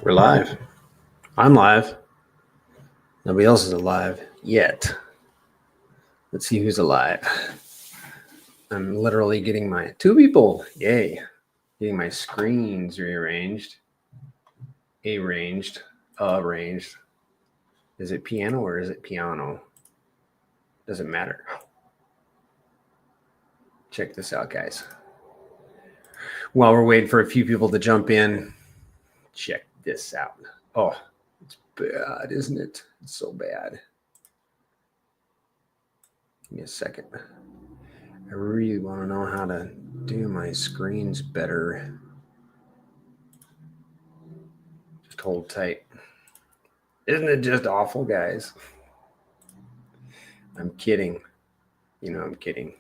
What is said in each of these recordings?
We're live. I'm live. Nobody else is alive yet. Let's see who's alive. I'm literally getting my two people. Yay. Getting my screens rearranged. Arranged. Is it piano or is it piano? Doesn't matter. Check this out, guys. While we're waiting for a few people to jump in, check this out. Oh, it's bad, isn't it? It's so bad. Give me a second. I really want to know how to do my screens better. Just hold tight. Isn't it just awful, guys? I'm kidding. You know, I'm kidding.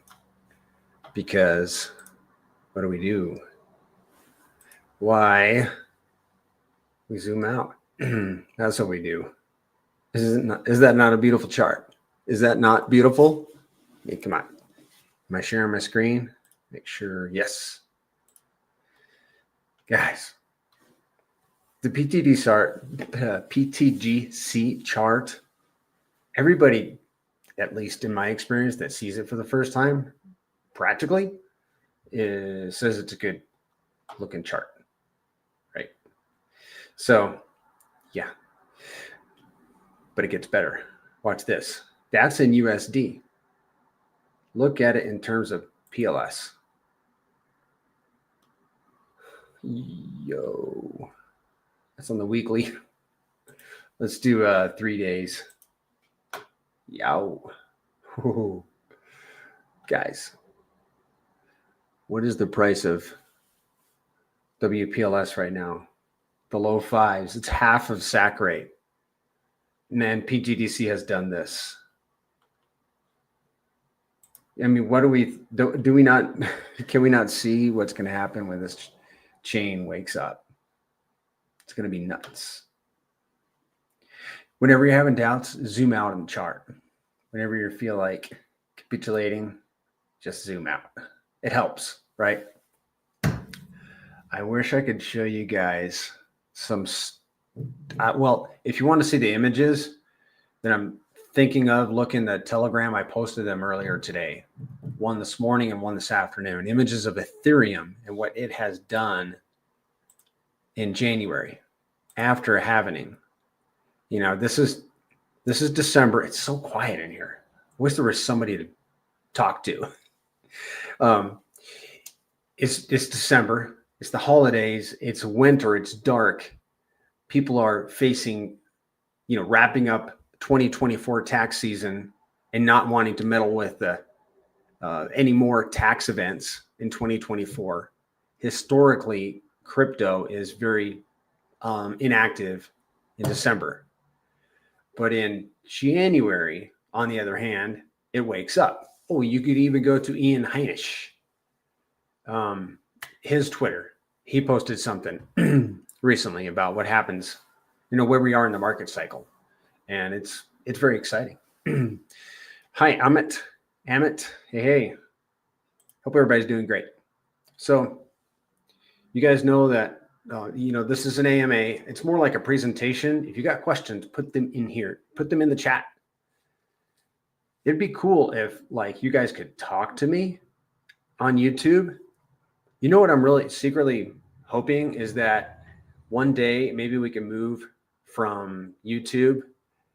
Because what do? Why? We zoom out. That's what we do. Is that not a beautiful chart? Is that not beautiful? Hey, come on. Am I sharing my screen? Make sure. Yes. Guys, the pTGC chart, everybody, at least in my experience, that sees it for the first time, practically, says it's a good looking chart, right? So, yeah. But it gets better. Watch this. That's in USD. Look at it in terms of PLS. Yo. That's on the weekly. Let's do 3 days. Yow. Ooh. Guys, what is the price of WPLS right now? The low fives. It's half of SAC rate. Man, pTGC has done this. I mean, what do we not, can we not see what's going to happen when this chain wakes up? It's going to be nuts. Whenever you're having doubts, zoom out on the chart. Whenever you feel like capitulating, just zoom out. It helps, right? I wish I could show you guys some, well, if you want to see the images, then I'm thinking of looking at Telegram. I posted them earlier today, one this morning and one this afternoon, images of Ethereum and what it has done in January after a halvening. You know, this is December. It's so quiet in here. I wish there was somebody to talk to. It's December. It's the holidays. It's winter. It's dark. People are facing, you know, wrapping up 2024 tax season and not wanting to meddle with any more tax events in 2024. Historically, crypto is very inactive in December. But in January, on the other hand, it wakes up. Oh, you could even go to Ian Heinisch. His Twitter, he posted something recently about what happens, you know, where we are in the market cycle. And it's very exciting. Hi, Amit. Hey. Hope everybody's doing great. So you guys know that, you know, this is an AMA. It's more like a presentation. If you got questions, put them in here. Put them in the chat. It'd be cool if, like, you guys could talk to me on YouTube. You know what I'm really secretly hoping is that one day maybe we can move from YouTube,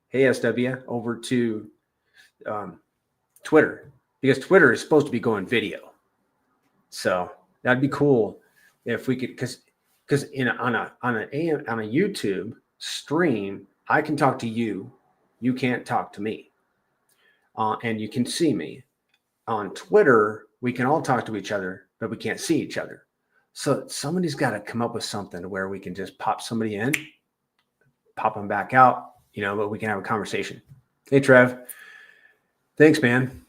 hey SW, over to Twitter, because Twitter is supposed to be going video. So that'd be cool if we could, because on a YouTube stream, I can talk to you, you can't talk to me, and you can see me. On Twitter, we can all talk to each other, but we can't see each other. So somebody's got to come up with something to where we can just pop somebody in, pop them back out, you know, but we can have a conversation. Hey, Trev. Thanks, man.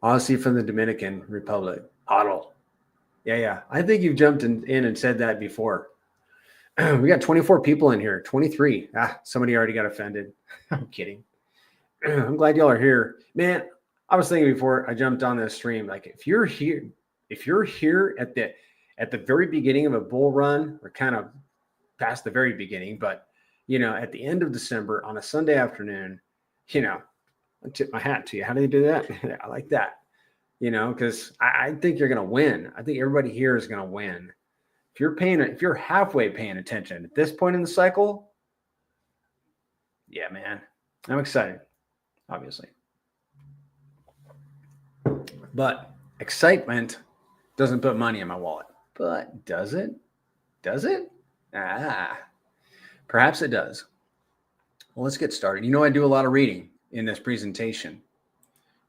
Honestly, from the Dominican Republic. Huddle. Yeah. I think you've jumped in and said that before. We got 24 people in here. 23. Somebody already got offended. I'm kidding. I'm glad y'all are here. Man, I was thinking before I jumped on this stream, like if you're here at the very beginning of a bull run, or kind of past the very beginning, but at the end of December on a Sunday afternoon, I tip my hat to you. How do you do that? I like that, because I think you're going to win. I think everybody here is going to win. If you're halfway paying attention at this point in the cycle, yeah, man, I'm excited, obviously. But excitement doesn't put money in my wallet. But does it? Does it? Perhaps it does. Well, let's get started. I do a lot of reading in this presentation.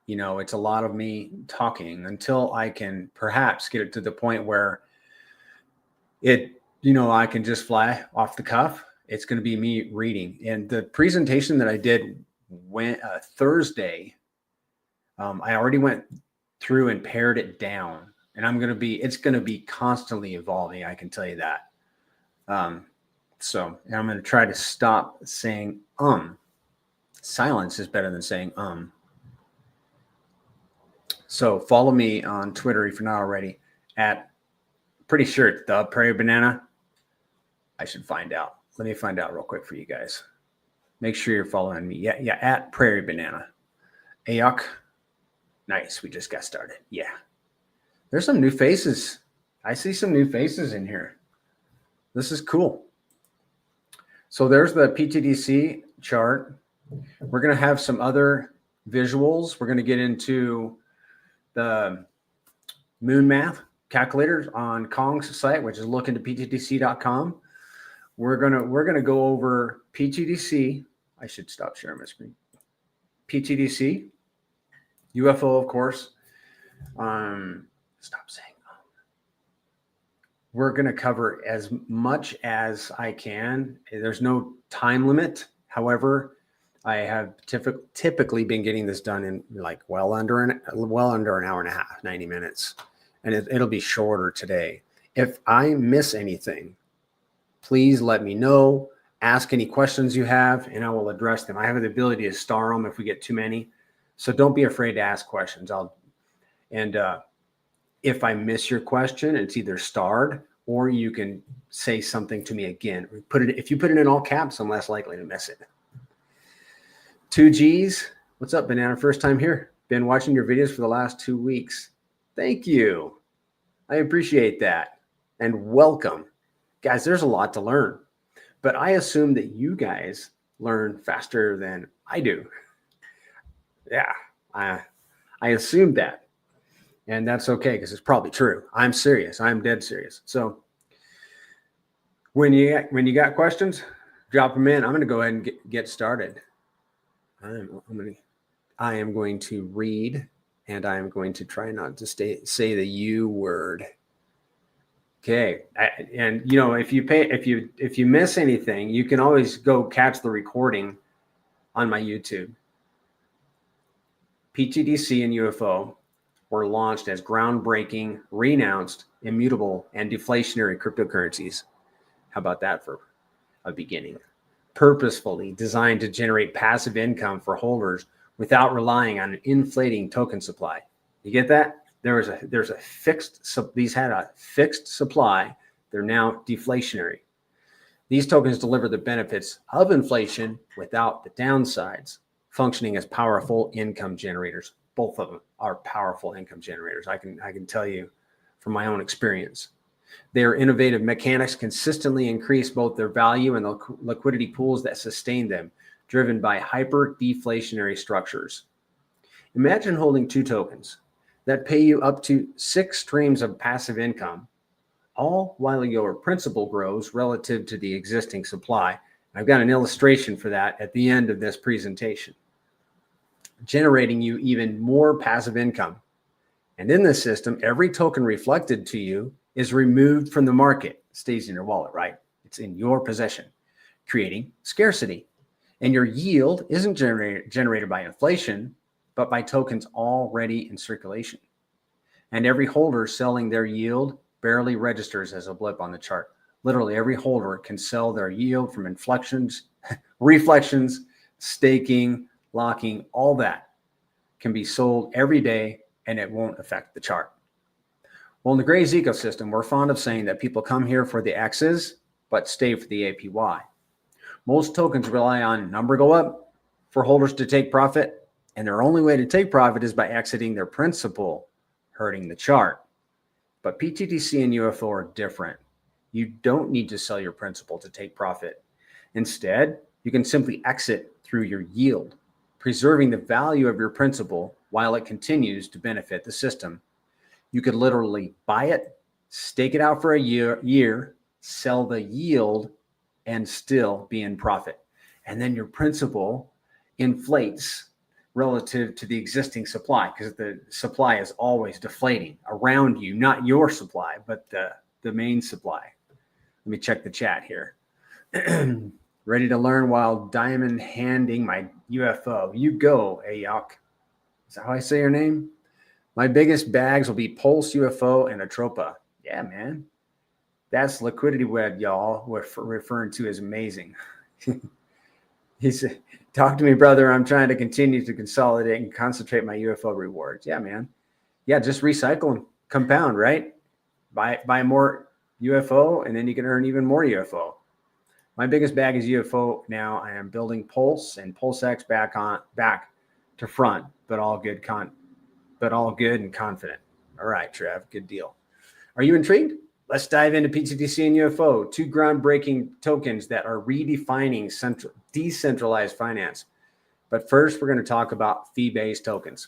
It's a lot of me talking until I can perhaps get it to the point where I can just fly off the cuff. It's going to be me reading. And the presentation that I did Thursday, I already went through and pared it down, and it's going to be constantly evolving. I can tell you that. So I'm going to try to stop saying, silence is better than saying, So follow me on Twitter if you're not already at, pretty sure it's the Prairie Banana. I should find out. Let me find out real quick for you guys. Make sure you're following me. Yeah, at Prairie Banana. Ayuk. Nice. We just got started. Yeah. There's some new faces. I see some new faces in here. This is cool. So there's the pTGC chart. We're going to have some other visuals. We're going to get into the moon math calculators on Kong's site, which is lookintoptgc.com. We're gonna go over pTGC. I should stop sharing my screen. pTGC, UFO, of course. Stop saying. We're gonna cover as much as I can. There's no time limit. However, I have typically been getting this done in well under an hour and a half, 90 minutes. And it'll be shorter today. If I miss anything, please let me know. Ask any questions you have, and I will address them. I have the ability to star them if we get too many. So don't be afraid to ask questions. If I miss your question, it's either starred or you can say something to me again. If you put it in all caps, I'm less likely to miss it. 2Gs. What's up, Banana? First time here. Been watching your videos for the last 2 weeks. Thank you. I appreciate that. And welcome. Guys, there's a lot to learn. But I assume that you guys learn faster than I do. Yeah, I assume that. And that's okay because it's probably true. I'm serious. I'm dead serious. So when you got questions, drop them in. I'm going to go ahead and get started. I am going to read. And I am going to try not to say the U word. Okay. If you miss anything, you can always go catch the recording on my YouTube. pTGC and UFO were launched as groundbreaking, renounced, immutable, and deflationary cryptocurrencies. How about that for a beginning? Purposefully designed to generate passive income for holders without relying on an inflating token supply. You get that? There's a fixed, these had a fixed supply. They're now deflationary. These tokens deliver the benefits of inflation without the downsides, functioning as powerful income generators. Both of them are powerful income generators. I can tell you from my own experience. Their innovative mechanics consistently increase both their value and the liquidity pools that sustain them, driven by hyper-deflationary structures. Imagine holding 2 tokens that pay you up to 6 streams of passive income, all while your principal grows relative to the existing supply. I've got an illustration for that at the end of this presentation, generating you even more passive income. And in this system, every token reflected to you is removed from the market, stays in your wallet, right? It's in your possession, creating scarcity. And your yield isn't generated by inflation, but by tokens already in circulation. And every holder selling their yield barely registers as a blip on the chart. Literally every holder can sell their yield from inflections, reflections, staking, locking, all that can be sold every day and it won't affect the chart. Well, in the Grays ecosystem, we're fond of saying that people come here for the X's but stay for the APY. Most tokens rely on number go up for holders to take profit, and their only way to take profit is by exiting their principal, hurting the chart. But pTGC and UFO are different. You don't need to sell your principal to take profit. Instead, you can simply exit through your yield, preserving the value of your principal while it continues to benefit the system. You could literally buy it, stake it out for a year, sell the yield, and still be in profit. And then your principal inflates relative to the existing supply, because the supply is always deflating around you, not your supply, but the main supply. Let me check the chat here. Ready to learn while diamond handing my UFO. You go, Ayok. Is that how I say your name? My biggest bags will be Pulse, UFO, and Atropa. Yeah, man. That's liquidity web, y'all. We're referring to as amazing. He said, talk to me, brother. I'm trying to continue to consolidate and concentrate my UFO rewards. Yeah, man. Yeah, just recycle and compound, right? Buy more UFO, and then you can earn even more UFO. My biggest bag is UFO now. I am building Pulse and PulseX back to front, but all good and confident. All right, Trev, good deal. Are you intrigued? Let's dive into pTGC and UFO, two groundbreaking tokens that are redefining decentralized finance. But first, we're going to talk about fee-based tokens.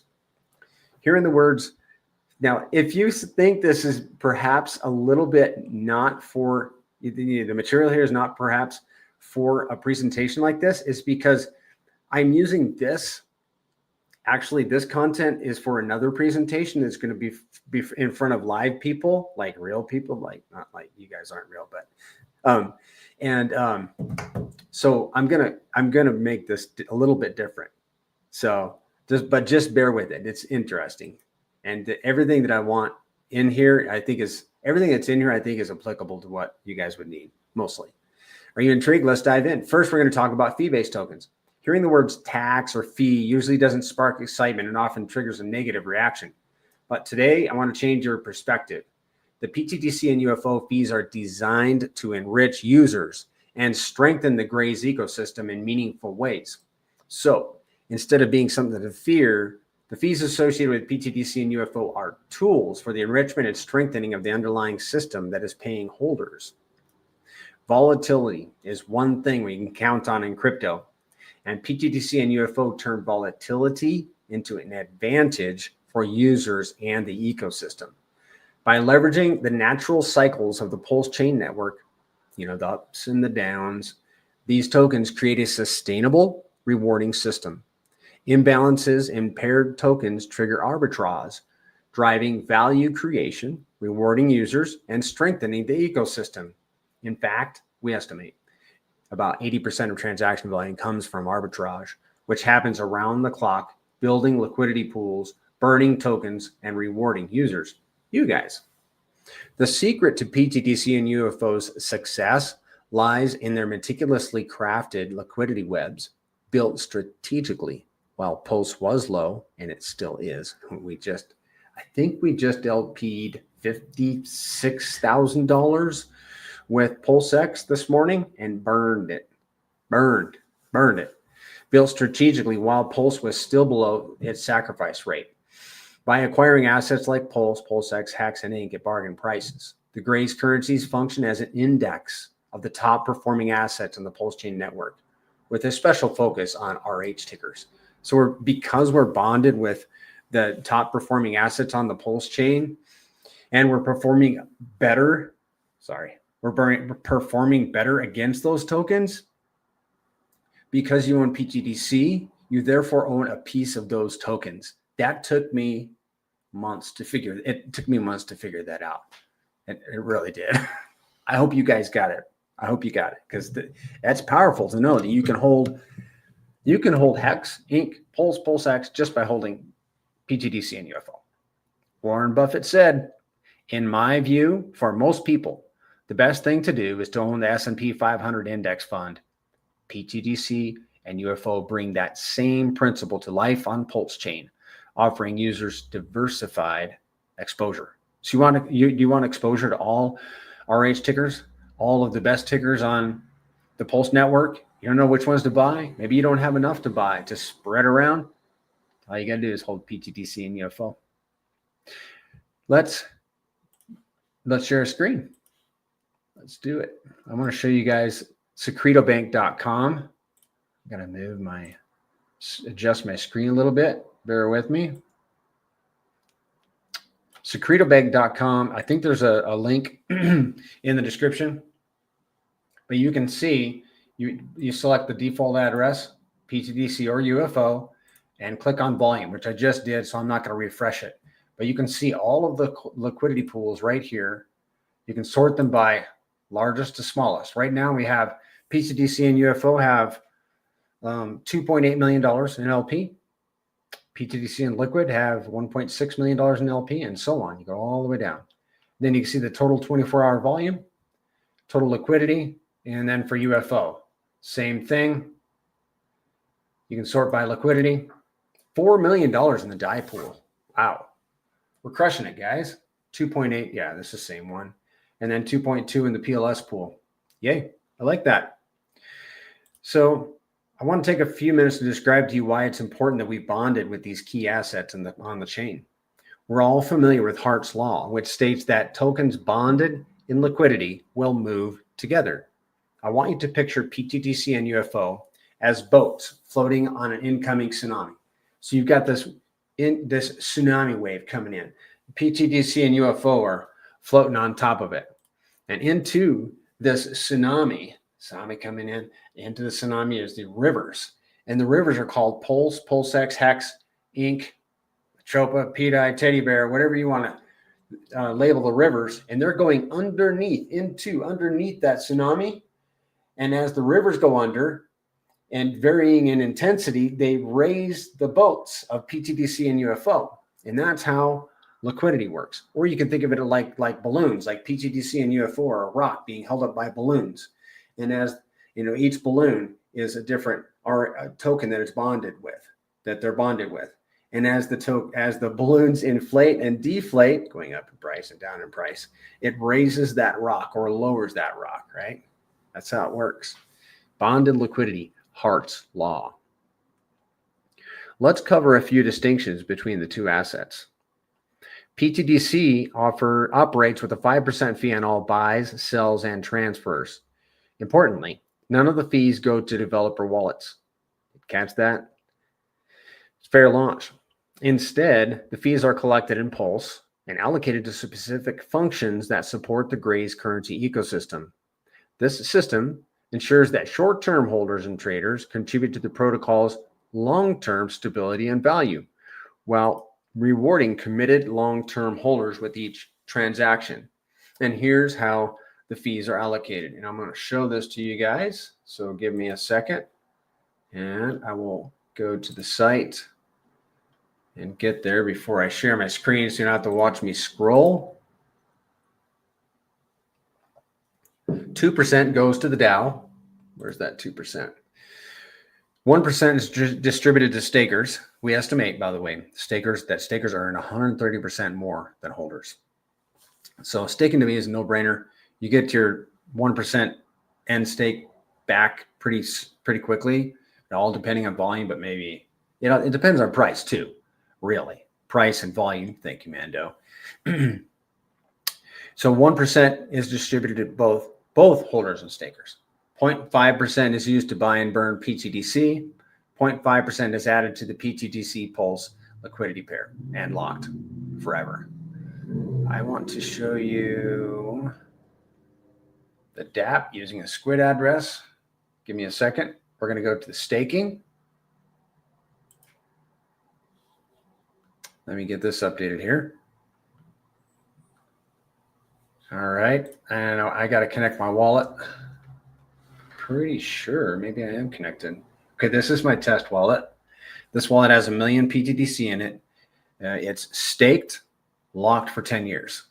Hearing the words, now, if you think this is perhaps a little bit not for, the material here is not perhaps for a presentation like this, is because I'm using this. Actually, this content is for another presentation that's going to be in front of live people, like real people, like not like you guys aren't real, but so I'm gonna make this a little bit different. So just bear with it. It's interesting, and everything that I want in here, I think is everything that's in here. I think is applicable to what you guys would need mostly. Are you intrigued? Let's dive in. First, we're going to talk about fee-based tokens. Hearing the words tax or fee usually doesn't spark excitement and often triggers a negative reaction. But today, I want to change your perspective. The pTGC and UFO fees are designed to enrich users and strengthen the Grays ecosystem in meaningful ways. So instead of being something to fear, the fees associated with pTGC and UFO are tools for the enrichment and strengthening of the underlying system that is paying holders. Volatility is one thing we can count on in crypto. And pTGC and UFO turn volatility into an advantage for users and the ecosystem. By leveraging the natural cycles of the Pulse chain network, the ups and the downs, these tokens create a sustainable, rewarding system. Imbalances in paired tokens trigger arbitrage, driving value creation, rewarding users, and strengthening the ecosystem. In fact, we estimate about 80% of transaction volume comes from arbitrage, which happens around the clock, building liquidity pools, burning tokens, and rewarding users, you guys. The secret to pTGC and UFO's success lies in their meticulously crafted liquidity webs built strategically. While Pulse was low, and it still is, I think we just LP'd $56,000 with PulseX this morning and burned it. Built strategically while Pulse was still below its sacrifice rate. By acquiring assets like Pulse, PulseX, Hex, and Ink at bargain prices, the Grays currencies function as an index of the top performing assets in the Pulse chain network, with a special focus on RH tickers. So because we're bonded with the top performing assets on the Pulse chain, and we're performing better, we're performing better against those tokens. Because you own pTGC, you therefore own a piece of those tokens. That took me months to figure. It took me months to figure that out. It really did. I hope you guys got it. I hope you got it, because that's powerful to know that you can hold Hex, Ink, Pulse, PulseX just by holding pTGC and UFO. Warren Buffett said, in my view, for most people, the best thing to do is to own the S&P 500 index fund. pTGC and UFO bring that same principle to life on Pulse chain, offering users diversified exposure. So you want exposure to all RH tickers? all of the best tickers on the Pulse network. You don't know which ones to buy. Maybe you don't have enough to buy to spread around. All you got to do is hold pTGC and UFO. Let's share a screen. Let's do it. I want to show you guys secretobank.com. I'm going to adjust my screen a little bit. Bear with me. Secretobank.com. I think there's a link in the description, but you can see you select the default address, pTGC or UFO, and click on volume, which I just did, so I'm not going to refresh it. But you can see all of the liquidity pools right here. You can sort them by largest to smallest. Right now we have pTGC and UFO have $2.8 million in LP. pTGC and Liquid have $1.6 million in LP, and so on. You go all the way down. Then you can see the total 24-hour volume, total liquidity, and then for UFO, same thing. You can sort by liquidity. $4 million in the DAI pool. Wow. We're crushing it, guys. 2.8. Yeah, this is the same one. And then 2.2 in the PLS pool. Yay. I like that. So I want to take a few minutes to describe to you why it's important that we bonded with these key assets on the chain. We're all familiar with Hart's law, which states that tokens bonded in liquidity will move together. I want you to picture pTGC and UFO as boats floating on an incoming tsunami. So you've got this tsunami wave coming in. pTGC and UFO are floating on top of it. And into this tsunami coming in, into the tsunami is the rivers. And the rivers are called Pulse, PulseX, Hex, Ink, Chopa, PDI, Teddy Bear, whatever you want to label the rivers. And they're going underneath that tsunami. And as the rivers go under and varying in intensity, they raise the boats of pTGC and UFO. And that's how liquidity works. Or you can think of it like balloons, like pTGC and UFO are a rock being held up by balloons. And as you know, each balloon is a different token that it's bonded with, that they're bonded with. And as the balloons inflate and deflate, going up in price and down in price, it raises that rock or lowers that rock, right? That's how it works. Bonded liquidity, Hart's law. Let's cover a few distinctions between the two assets. pTGC operates with a 5% fee on all buys, sells, and transfers. Importantly, none of the fees go to developer wallets. Catch that? It's fair launch. Instead, the fees are collected in Pulse and allocated to specific functions that support the Graze currency ecosystem. This system ensures that short-term holders and traders contribute to the protocol's long-term stability and value, while rewarding committed long-term holders with each transaction. And here's how the fees are allocated. And I'm going to show this to you guys. So give me a second and I will go to the site and get there before I share my screen, so you don't have to watch me scroll. 2% goes to the DAO. Where's that 2%? 1% is distributed to stakers. We estimate, by the way, stakers earn 130% more than holders. So staking to me is a no-brainer. You get your 1% end stake back pretty quickly, all depending on volume, but maybe it depends on price too. Really, price and volume. Thank you, Mando. So 1% is distributed to both holders and stakers. 0.5% is used to buy and burn pTGC. 0.5% is added to the pTGC Pulse liquidity pair and locked forever. I want to show you the DApp using a squid address. Give me a second. We're going to go to the staking. Let me get this updated here. All right. And I got to connect my wallet. Pretty sure. Maybe I am connected. Okay, this is my test wallet. This wallet has 1 million pTGC in it. It's staked, locked for 10 years.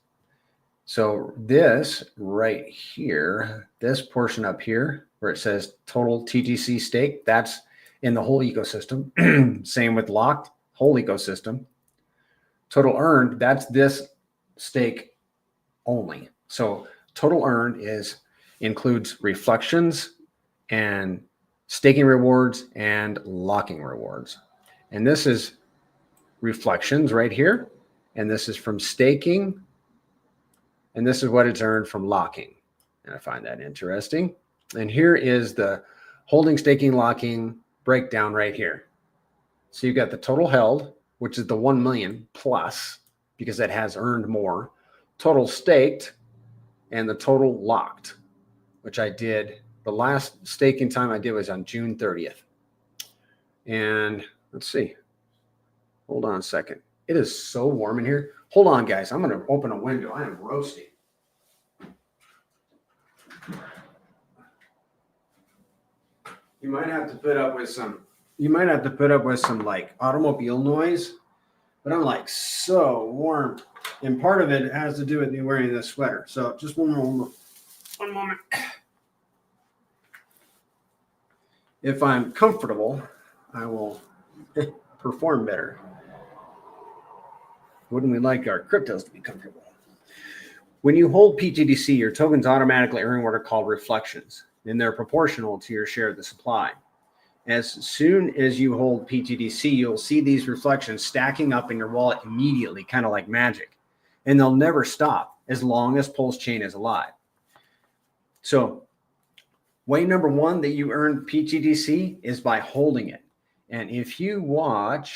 So this right here, this portion up here where it says total TGC stake, that's in the whole ecosystem. Same with locked, whole ecosystem. Total earned, that's this stake only. So total earned is includes reflections and staking rewards and locking rewards. And this is reflections right here. And this is from staking. And this is what it's earned from locking. And I find that interesting. And here is the holding, staking, locking breakdown right here. So you've got the total held, which is the 1 million plus, because it has earned more, total staked, and the total locked, which I did. The last staking time I did was on June 30th. And let's see. Hold on a second. It is so warm in here. Hold on, guys. I'm going to open a window. I am roasting. You might have to put up with some like automobile noise, but I'm like so warm. And part of it has to do with me wearing this sweater. So just one moment. If I'm comfortable, I will perform better. Wouldn't we like our cryptos to be comfortable? When you hold pTGC, your tokens automatically earn what are called reflections, and they're proportional to your share of the supply. As soon as you hold pTGC, you'll see these reflections stacking up in your wallet immediately, kind of like magic. And they'll never stop as long as Pulse Chain is alive. So way number one that you earn pTGC is by holding it. And if you want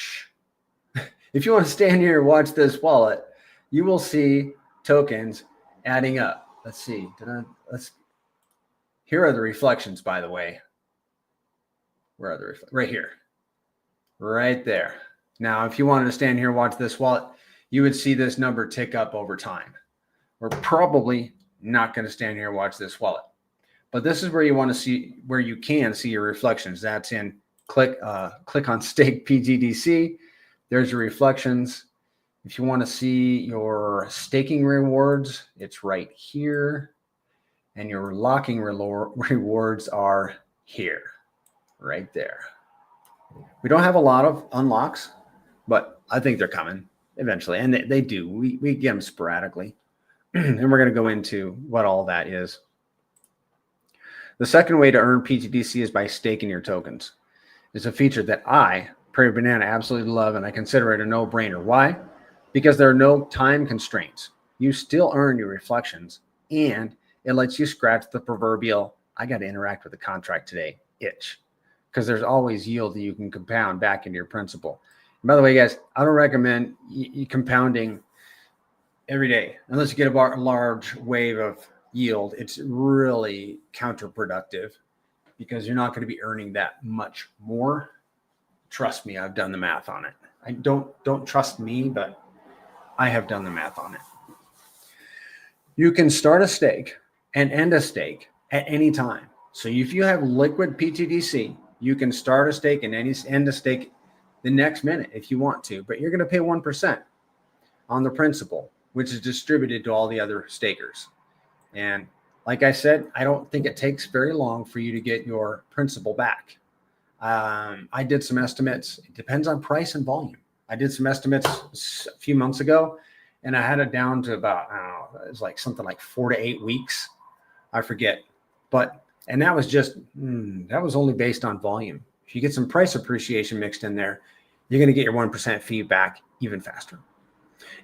to stand here and watch this wallet, you will see tokens adding up. Let's see. Here are the reflections, by the way. Where are the reflections? Right here. Right there. Now, if you wanted to stand here and watch this wallet, you would see this number tick up over time. We're probably not going to stand here and watch this wallet. But this is where you want to see, where you can see your reflections. That's in click on stake pTGC. There's your reflections. If you want to see your staking rewards, it's right here. And your locking rewards are here, right there. We don't have a lot of unlocks, but I think they're coming eventually. And they do. We get them sporadically. And we're going to go into what all that is. The second way to earn pTGC is by staking your tokens. It's a feature that I, Prairie Banana, absolutely love, and I consider it a no-brainer. Why? Because there are no time constraints. You still earn your reflections, and it lets you scratch the proverbial, I got to interact with the contract today, itch. Because there's always yield that you can compound back into your principal. And by the way, guys, I don't recommend you compounding every day unless you get a large wave of yield. It's really counterproductive because you're not going to be earning that much more. Trust me, I've done the math on it. I don't trust me, but I have done the math on it. You can start a stake and end a stake at any time. So if you have liquid pTGC, you can start a stake and end a stake the next minute if you want to, but you're going to pay 1% on the principal, which is distributed to all the other stakers. And like I said, I don't think it takes very long for you to get your principal back. I did some estimates. It depends on price and volume. I did some estimates a few months ago, and I had it down to about, I don't know, it was like something like 4 to 8 weeks. I forget. And that was just, that was only based on volume. If you get some price appreciation mixed in there, you're going to get your 1% fee back even faster.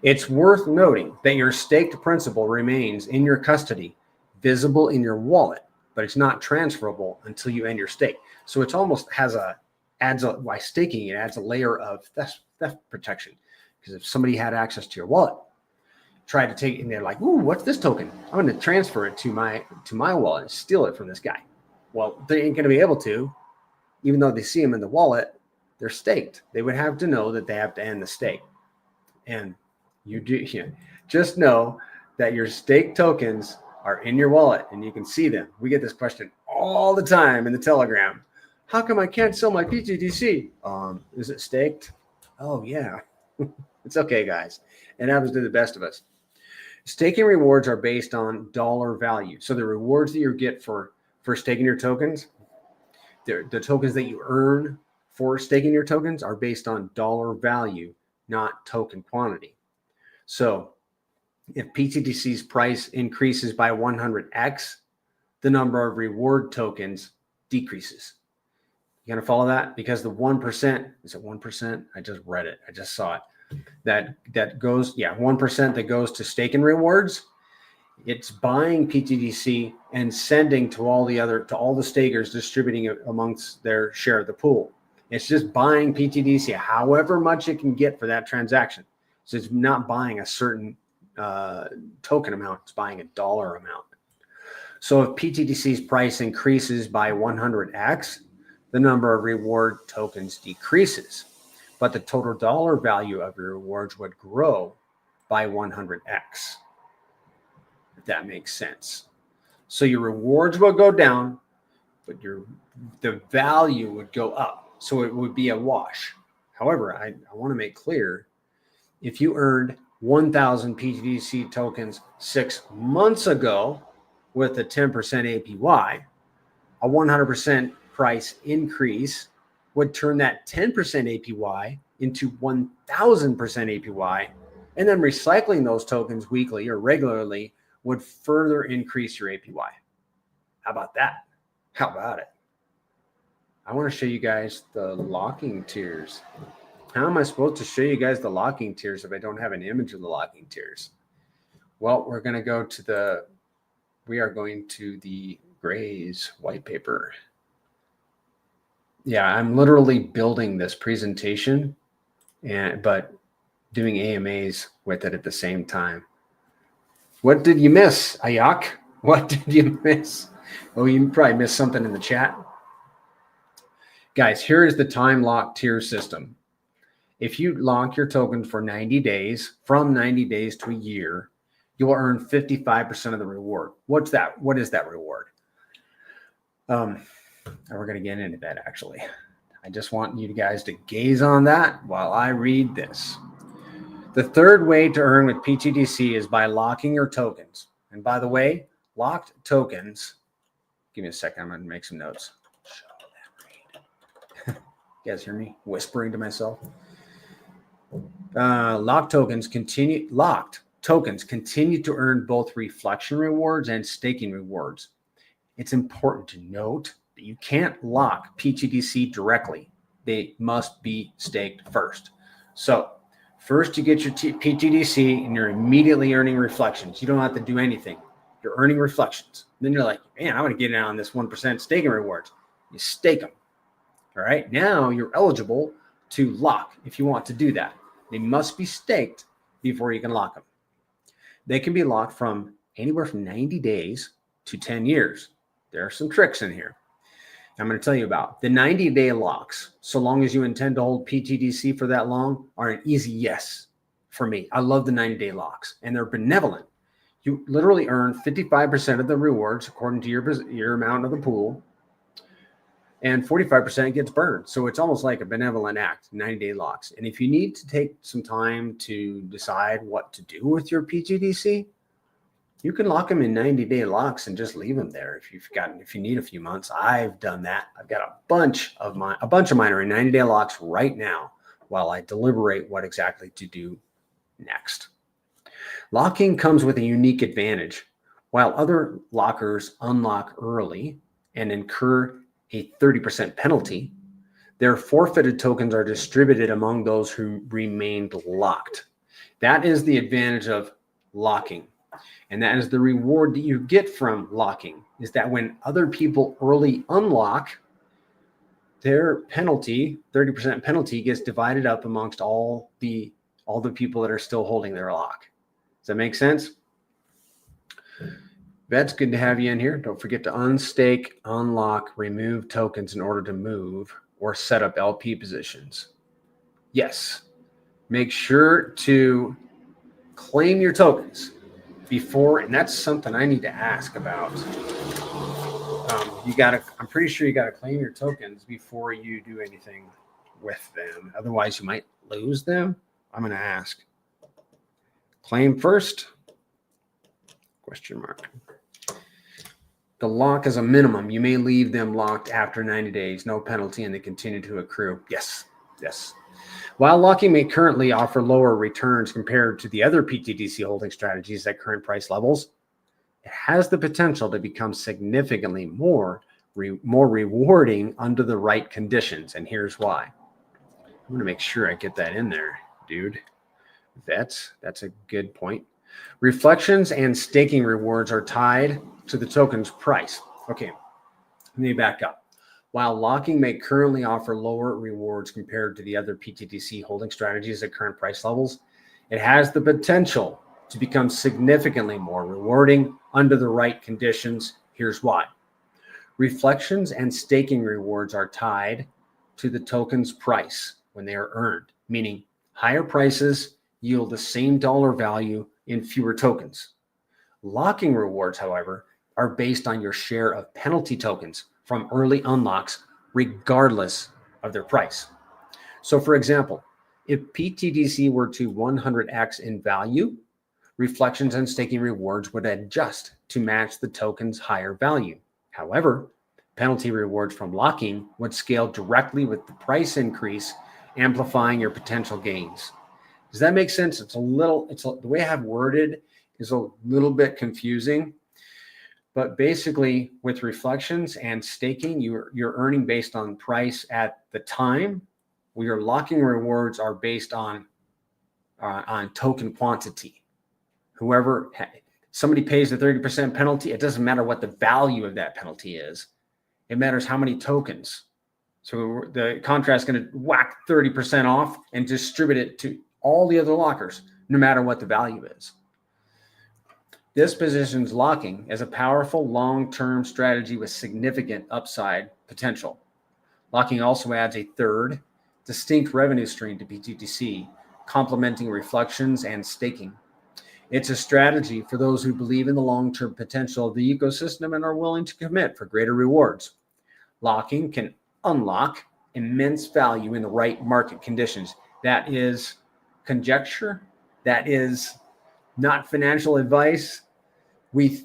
It's worth noting that your staked principal remains in your custody, visible in your wallet, but it's not transferable until you end your stake. So it almost by staking, it adds a layer of theft protection. Because if somebody had access to your wallet, tried to take it, and they're like, ooh, what's this token? I'm going to transfer it to my wallet and steal it from this guy. Well, they ain't going to be able to, even though they see them in the wallet, they're staked. They would have to know that they have to end the stake. And you do, just know that your staked tokens are in your wallet and you can see them. We get this question all the time in the Telegram. How come I can't sell my pTGC? Is it staked? Oh yeah. It's okay, guys. It happens to the best of us. Staking rewards are based on dollar value. So the rewards that you get for staking your tokens, the tokens that you earn for staking your tokens are based on dollar value, not token quantity. So if pTGC's price increases by 100x, the number of reward tokens decreases. You gonna follow that? Because the 1%, is it 1%? I just read it. I just saw it. That goes, 1% that goes to stake and rewards. It's buying pTGC and sending to all the stakers, distributing it amongst their share of the pool. It's just buying pTGC, however much it can get for that transaction. So it's not buying a certain token amount, it's buying a dollar amount. So if pTGC's price increases by 100x, the number of reward tokens decreases, but the total dollar value of your rewards would grow by 100x, if that makes sense. So your rewards will go down, but the value would go up. So it would be a wash. However, I want to make clear, if you earned 1,000 pTGC tokens 6 months ago with a 10% APY, a 100% price increase would turn that 10% APY into 1,000% APY, and then recycling those tokens weekly or regularly would further increase your APY. How about that? How about it? I want to show you guys the locking tiers. How am I supposed to show you guys the locking tiers if I don't have an image of the locking tiers? Well, we are going to the Gray's white paper. Yeah, I'm literally building this presentation but doing AMAs with it at the same time. What did you miss, Ayak? What did you miss? Oh, you probably missed something in the chat. Guys, here is the time lock tier system. If you lock your token for 90 days, from 90 days to a year, you will earn 55% of the reward. What's that? What is that reward? We're going to get into that, actually. I just want you guys to gaze on that while I read this. The third way to earn with pTGC is by locking your tokens. And by the way, locked tokens, give me a second, I'm going to make some notes. You guys hear me whispering to myself? Locked tokens continue to earn both reflection rewards and staking rewards. It's important to note that you can't lock pTGC directly. They must be staked first. So first you get your pTGC and you're immediately earning reflections. You don't have to do anything. You're earning reflections. Then you're like, man, I want to get in on this 1% staking rewards. You stake them. All right. Now you're eligible to lock if you want to do that. They must be staked before you can lock them. They can be locked from anywhere from 90 days to 10 years. There are some tricks in here I'm going to tell you about. The 90-day locks, so long as you intend to hold pTGC for that long, are an easy yes for me. I love the 90-day locks, and they're benevolent. You literally earn 55% of the rewards according to your amount of the pool, and 45% gets burned. So it's almost like a benevolent act, 90-day locks. And if you need to take some time to decide what to do with your pTGC, you can lock them in 90-day locks and just leave them there if you need a few months. I've done that. I've got a bunch of mine are in 90-day locks right now while I deliberate what exactly to do next. Locking comes with a unique advantage. While other lockers unlock early and incur a 30% penalty, their forfeited tokens are distributed among those who remained locked. That is the advantage of locking. And that is the reward that you get from locking, is that when other people early unlock, their penalty, 30% penalty, gets divided up amongst all the people that are still holding their lock. Does that make sense? That's good to have you in here. Don't forget to unstake, unlock, remove tokens in order to move or set up LP positions. Yes. Make sure to claim your tokens before, and that's something I need to ask about. I'm pretty sure you got to claim your tokens before you do anything with them. Otherwise, you might lose them. I'm going to ask. Claim first? Question mark. The lock is a minimum. You may leave them locked after 90 days. No penalty, and they continue to accrue. Yes. Yes. While locking may currently offer lower returns compared to the other pTGC holding strategies at current price levels, it has the potential to become significantly more rewarding under the right conditions. And here's why. I'm going to make sure I get that in there, dude. That's a good point. Reflections and staking rewards are tied to the token's price. Okay, let me back up. While locking may currently offer lower rewards compared to the other pTGC holding strategies at current price levels, it has the potential to become significantly more rewarding under the right conditions. Here's why. Reflections and staking rewards are tied to the token's price when they are earned, meaning higher prices yield the same dollar value in fewer tokens. Locking rewards, however, are based on your share of penalty tokens from early unlocks, regardless of their price. So for example, if pTGC were to 100x in value, reflections and staking rewards would adjust to match the token's higher value. However, penalty rewards from locking would scale directly with the price increase, amplifying your potential gains. Does that make sense? The way I have worded is a little bit confusing, but basically with reflections and staking, you're earning based on price at the time. Where your locking rewards are based on token quantity. Somebody pays the 30% penalty, it doesn't matter what the value of that penalty is. It matters how many tokens. So the contract is going to whack 30% off and distribute it to all the other lockers, no matter what the value is. This positions locking as a powerful long-term strategy with significant upside potential. Locking also adds a third distinct revenue stream to pTGC, complementing reflections and staking. It's a strategy for those who believe in the long-term potential of the ecosystem and are willing to commit for greater rewards. Locking can unlock immense value in the right market conditions. That is conjecture. That is not financial advice. We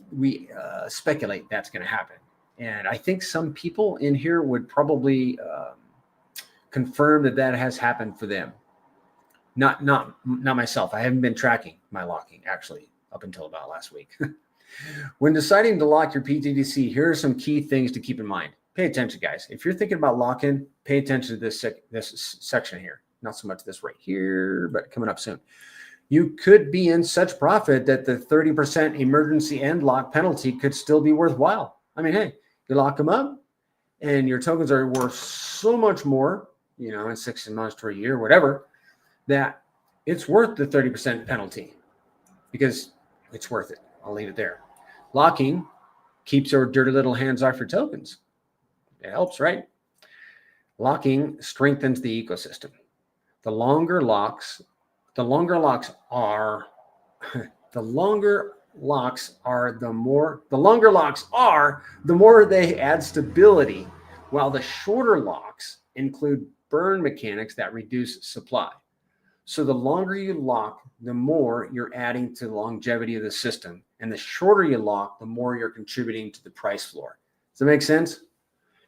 speculate that's going to happen. And I think some people in here would probably confirm that has happened for them. Not myself. I haven't been tracking my locking actually up until about last week. When deciding to lock your pTGC, here are some key things to keep in mind. Pay attention, guys. If you're thinking about locking, pay attention to this section here. Not so much this right here, but coming up soon. You could be in such profit that the 30% emergency end lock penalty could still be worthwhile. I mean, hey, you lock them up and your tokens are worth so much more, in 6 months to a year, whatever, that it's worth the 30% penalty because it's worth it. I'll leave it there. Locking keeps your dirty little hands off your tokens. It helps, right? Locking strengthens the ecosystem. The longer locks are, the more they add stability, while the shorter locks include burn mechanics that reduce supply. So the longer you lock, the more you're adding to the longevity of the system. And the shorter you lock, the more you're contributing to the price floor. Does that make sense?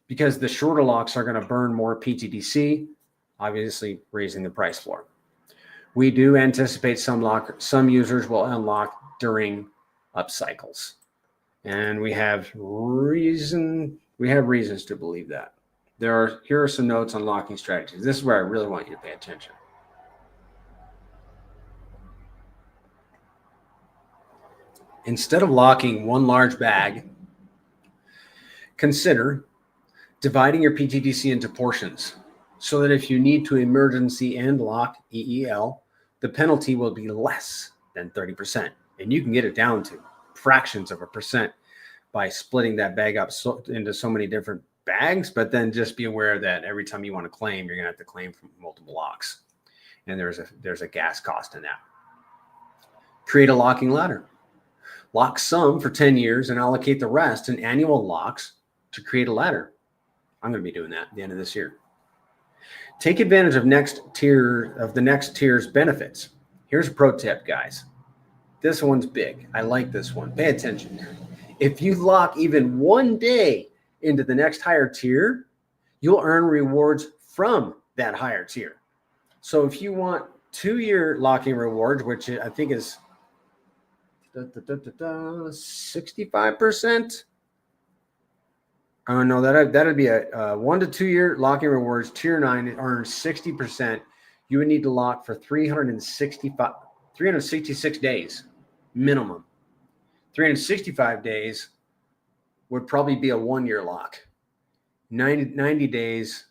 Because the shorter locks are going to burn more pTGC, obviously raising the price floor. We do anticipate some users will unlock during up cycles. And we have reasons to believe that. Here are some notes on locking strategies. This is where I really want you to pay attention. Instead of locking one large bag, consider dividing your pTGC into portions so that if you need to emergency end lock EEL, the penalty will be less than 30%. And you can get it down to fractions of a percent by splitting that bag up into so many different bags. But then just be aware that every time you want to claim, you're going to have to claim from multiple locks. And there's a gas cost in that. Create a locking ladder. Lock some for 10 years and allocate the rest in annual locks to create a ladder. I'm going to be doing that at the end of this year. Take advantage of the next tier's benefits. Here's a pro tip, guys. This one's big. I like this one. Pay attention. If you lock even one day into the next higher tier, you'll earn rewards from that higher tier. So if you want 2-year locking rewards, which I think is 65%. Oh no, that'd be a 1 to 2 year locking rewards. Tier 9 earns 60%. You would need to lock for 366 days minimum. 365 days would probably be a 1 year lock. 90 days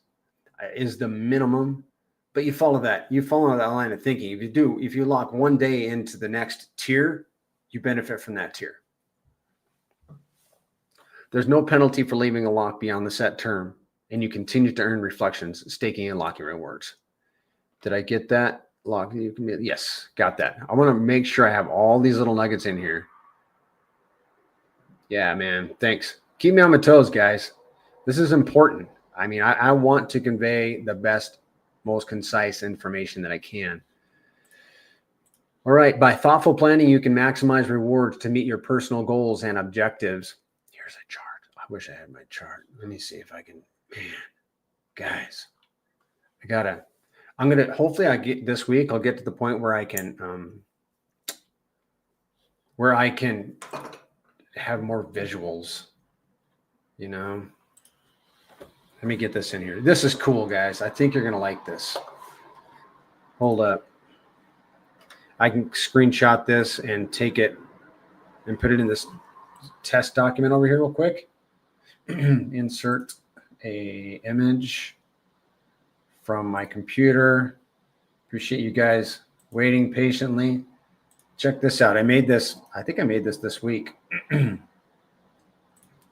is the minimum, but you follow that line of thinking. If you lock 1 day into the next tier, you benefit from that tier. There's no penalty for leaving a lock beyond the set term, and you continue to earn reflections, staking, and locking rewards. Did I get that? Yes, got that. I want to make sure I have all these little nuggets in here. Yeah, man. Thanks. Keep me on my toes, guys. This is important. I mean, I want to convey the best, most concise information that I can. All right. By thoughtful planning, you can maximize rewards to meet your personal goals and objectives. Here's a chart. I wish I had my chart. Let me see if I can. Man, guys, hopefully I get this week. I'll get to the point where I can have more visuals, you know. Let me get this in here. This is cool, guys. I think you're going to like this. Hold up. I can screenshot this and take it and put it in this test document over here real quick. Insert a image from my computer. Appreciate you guys waiting patiently. Check this out. I think I made this week.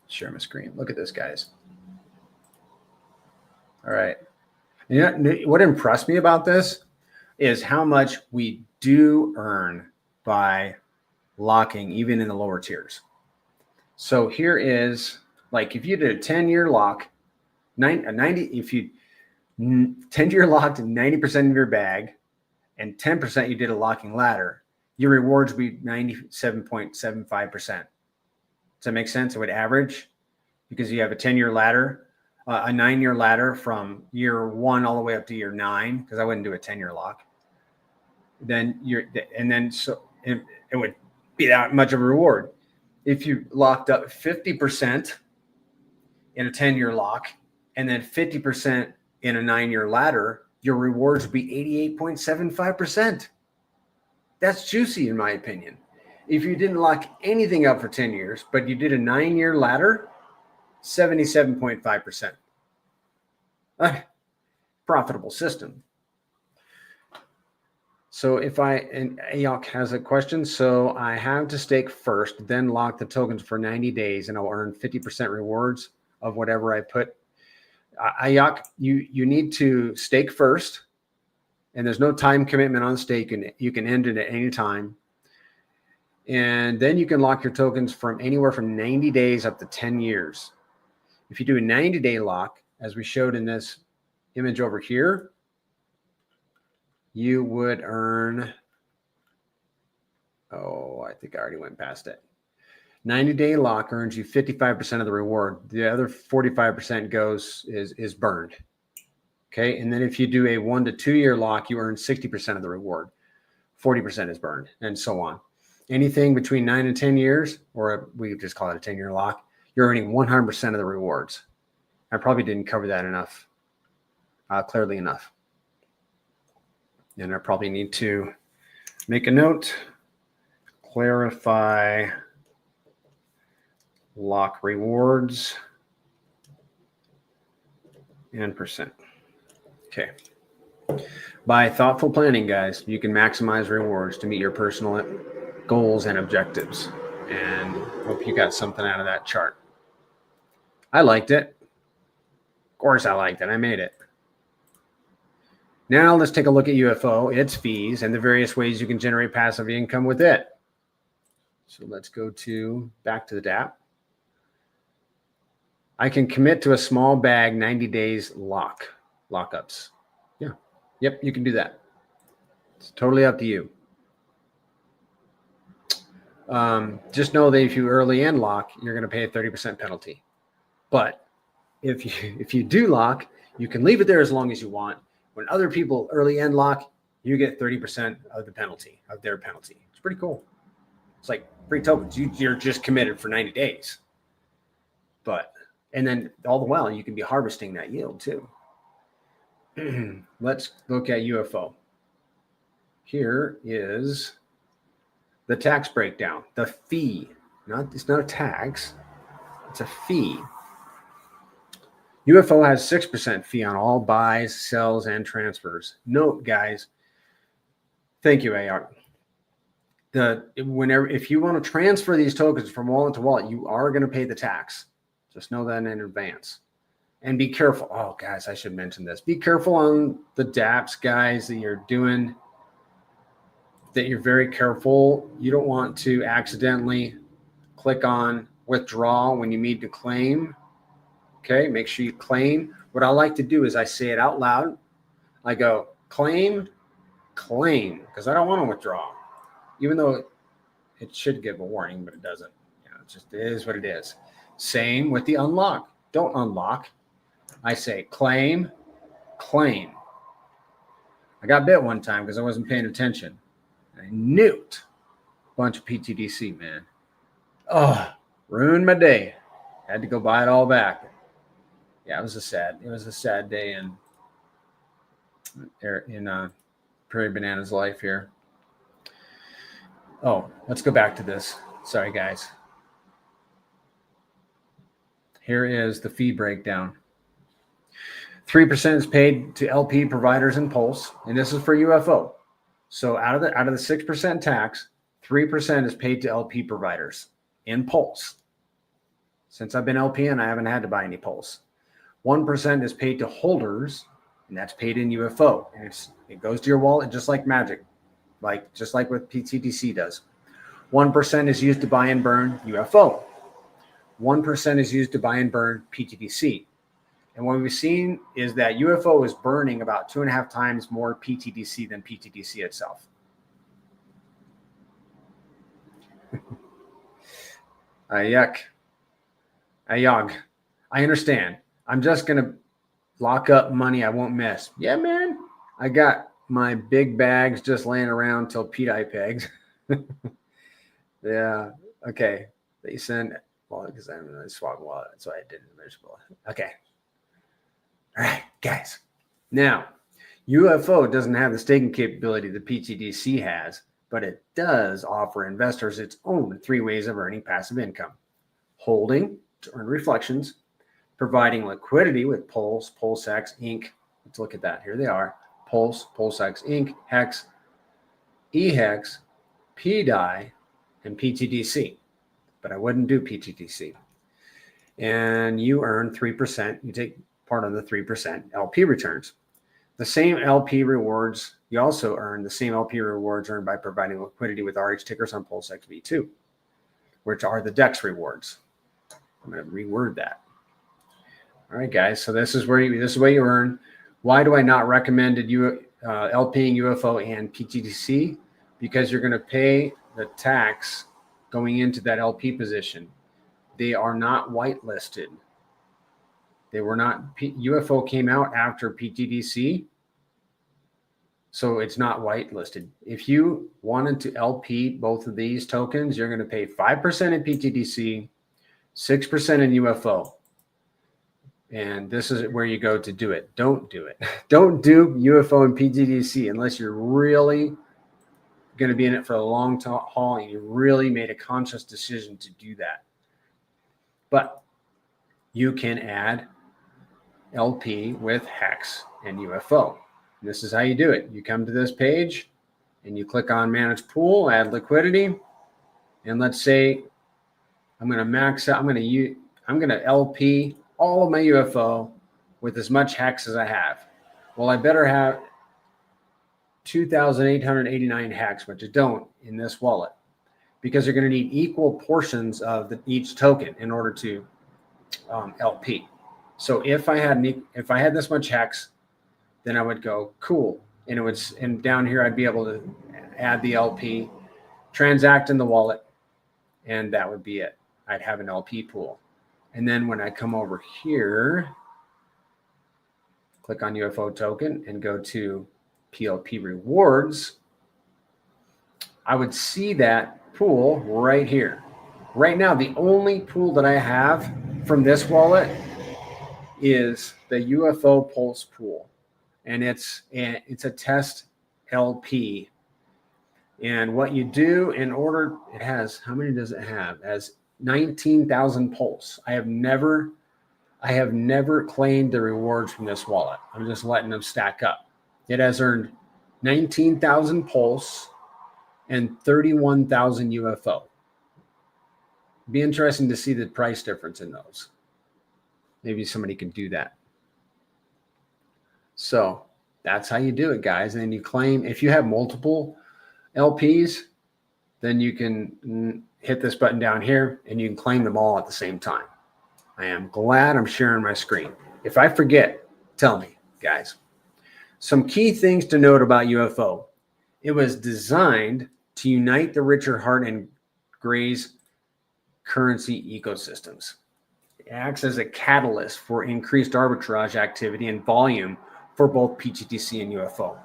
Share my screen. Look at this, guys. All right. You know, what impressed me about this is how much we do earn by locking, even in the lower tiers. So here is, like, if you did a 10-year lock, 10-year locked 90% of your bag, and 10% you did a locking ladder, your rewards would be 97.75%. Does that make sense? It would average, because you have a 10-year ladder, a 9-year ladder from year 1 all the way up to year 9, because I wouldn't do a 10-year lock. Then it would be that much of a reward. If you locked up 50% in a 10-year lock and then 50% in a 9-year ladder, your rewards would be 88.75%. That's juicy, in my opinion. If you didn't lock anything up for 10 years, but you did a 9-year ladder, 77.5%. Profitable system. So and Ayok has a question. So I have to stake first, then lock the tokens for 90 days, and I'll earn 50% rewards of whatever I put. Ayok, you need to stake first, and there's no time commitment on stake, and you can end it at any time. And then you can lock your tokens from anywhere from 90 days up to 10 years. If you do a 90-day lock, as we showed in this image over here, you would earn, I think I already went past it. 90-day lock earns you 55% of the reward. The other 45% is burned. Okay. And then if you do a 1 to 2 year lock, you earn 60% of the reward. 40% is burned, and so on. Anything between 9 and 10 years, or we just call it a 10-year lock, you're earning 100% of the rewards. I probably didn't cover that enough, clearly enough. And I probably need to make a note, clarify lock rewards and percent. Okay. By thoughtful planning, guys, you can maximize rewards to meet your personal goals and objectives. And hope you got something out of that chart. I liked it. Of course I liked it. I made it. Now let's take a look at UFO, its fees, and the various ways you can generate passive income with it. So let's go back to the DApp. I can commit to a small bag 90 days lockups. Yeah. Yep, you can do that. It's totally up to you. Just know that if you early end lock, you're going to pay a 30% penalty. But if you do lock, you can leave it there as long as you want. When other people early end lock, you get 30% of the penalty, of their penalty. It's pretty cool. It's like free tokens. You're just committed for 90 days. And then all the while, you can be harvesting that yield too. Let's look at UFO. Here is the tax breakdown, the fee. It's not a tax, it's a fee. UFO has 6% fee on all buys, sells, and transfers. Note, guys, thank you, AR. If you want to transfer these tokens from wallet to wallet, you are going to pay the tax. Just know that in advance. And be careful. Oh, guys, I should mention this. Be careful on the dApps, guys, that you're doing, that you're very careful. You don't want to accidentally click on withdraw when you need to claim. Okay, make sure you claim. What I like to do is I say it out loud. I go, claim, because I don't want to withdraw. Even though it should give a warning, but it doesn't. It just is what it is. Same with the unlock. Don't unlock. I say claim. I got bit one time because I wasn't paying attention. I nuked a bunch of pTGC, man. Oh, ruined my day. Had to go buy it all back. Yeah, it was a sad day in Prairie Banana's life here. Oh, let's go back to this. Sorry, guys. Here is the fee breakdown. 3% is paid to LP providers and Pulse, and this is for UFO. So out of the 6% tax, 3% is paid to LP providers in Pulse. Since I've been LPing, I haven't had to buy any Pulse. 1% is paid to holders, and that's paid in UFO. And it goes to your wallet just like magic, just like what pTGC does. 1% is used to buy and burn UFO. 1% is used to buy and burn pTGC. And what we've seen is that UFO is burning about 2.5 times more pTGC than pTGC itself. Yuck. Ayog. I understand. I'm just going to lock up money I won't miss. Yeah, man. I got my big bags just laying around till PDI pegs. Yeah. Okay. They send, well, because I'm in a swap wallet. That's why I did it miserable. Okay. All right, guys. Now, UFO doesn't have the staking capability that pTGC has, but it does offer investors its own 3 ways of earning passive income. Holding to earn reflections, providing liquidity with Pulse, PulseX, Inc. Let's look at that. Here they are. Pulse, PulseX, Inc., Hex, eHex, PDI, and pTGC. But I wouldn't do pTGC. And you earn 3%. You take part of the 3% LP returns. The same LP rewards, you also earn the same LP rewards earned by providing liquidity with RH tickers on PulseX V2, which are the DEX rewards. I'm going to reword that. All right, guys. So this is what you earn. Why do I not recommend LPing UFO and pTGC? Because you're going to pay the tax going into that LP position. They are not whitelisted. They were not. UFO came out after pTGC, so it's not whitelisted. If you wanted to LP both of these tokens, you're going to pay 5% in pTGC, 6% in UFO. And this is where you go to do it. Don't do it. Don't do UFO and pTGC unless you're really going to be in it for a long haul and you really made a conscious decision to do that. But you can add LP with Hex and UFO. And this is how you do it. You come to this page and you click on Manage Pool, add liquidity. And let's say I'm going to max out. I'm going to LP all of my UFO with as much Hex as I have. Well, I better have 2,889 Hex, which I don't in this wallet, because you're going to need equal portions of each token in order to LP. So if I had this much Hex, then I would go cool, and down here I'd be able to add the LP, transact in the wallet, and that would be it. I'd have an LP pool. And then when I come over here, click on UFO token and go to PLP rewards, I would see that pool right here. Right now, the only pool that I have from this wallet is the UFO Pulse pool, and it's a test LP. And what you do in order, it has, how many does it have? It has 19,000 pulse. I have never claimed the rewards from this wallet. I'm just letting them stack up. It has earned 19,000 pulse and 31,000 UFO. Be interesting to see the price difference in those. Maybe somebody can do that. So that's how you do it, guys. And then you claim, if you have multiple LPs, then you can hit this button down here and you can claim them all at the same time. I am glad I'm sharing my screen. If I forget, tell me, guys. Some key things to note about UFO. It was designed to unite the Richard Hart and Gray's currency ecosystems. It acts as a catalyst for increased arbitrage activity and volume for both pTGC and UFO.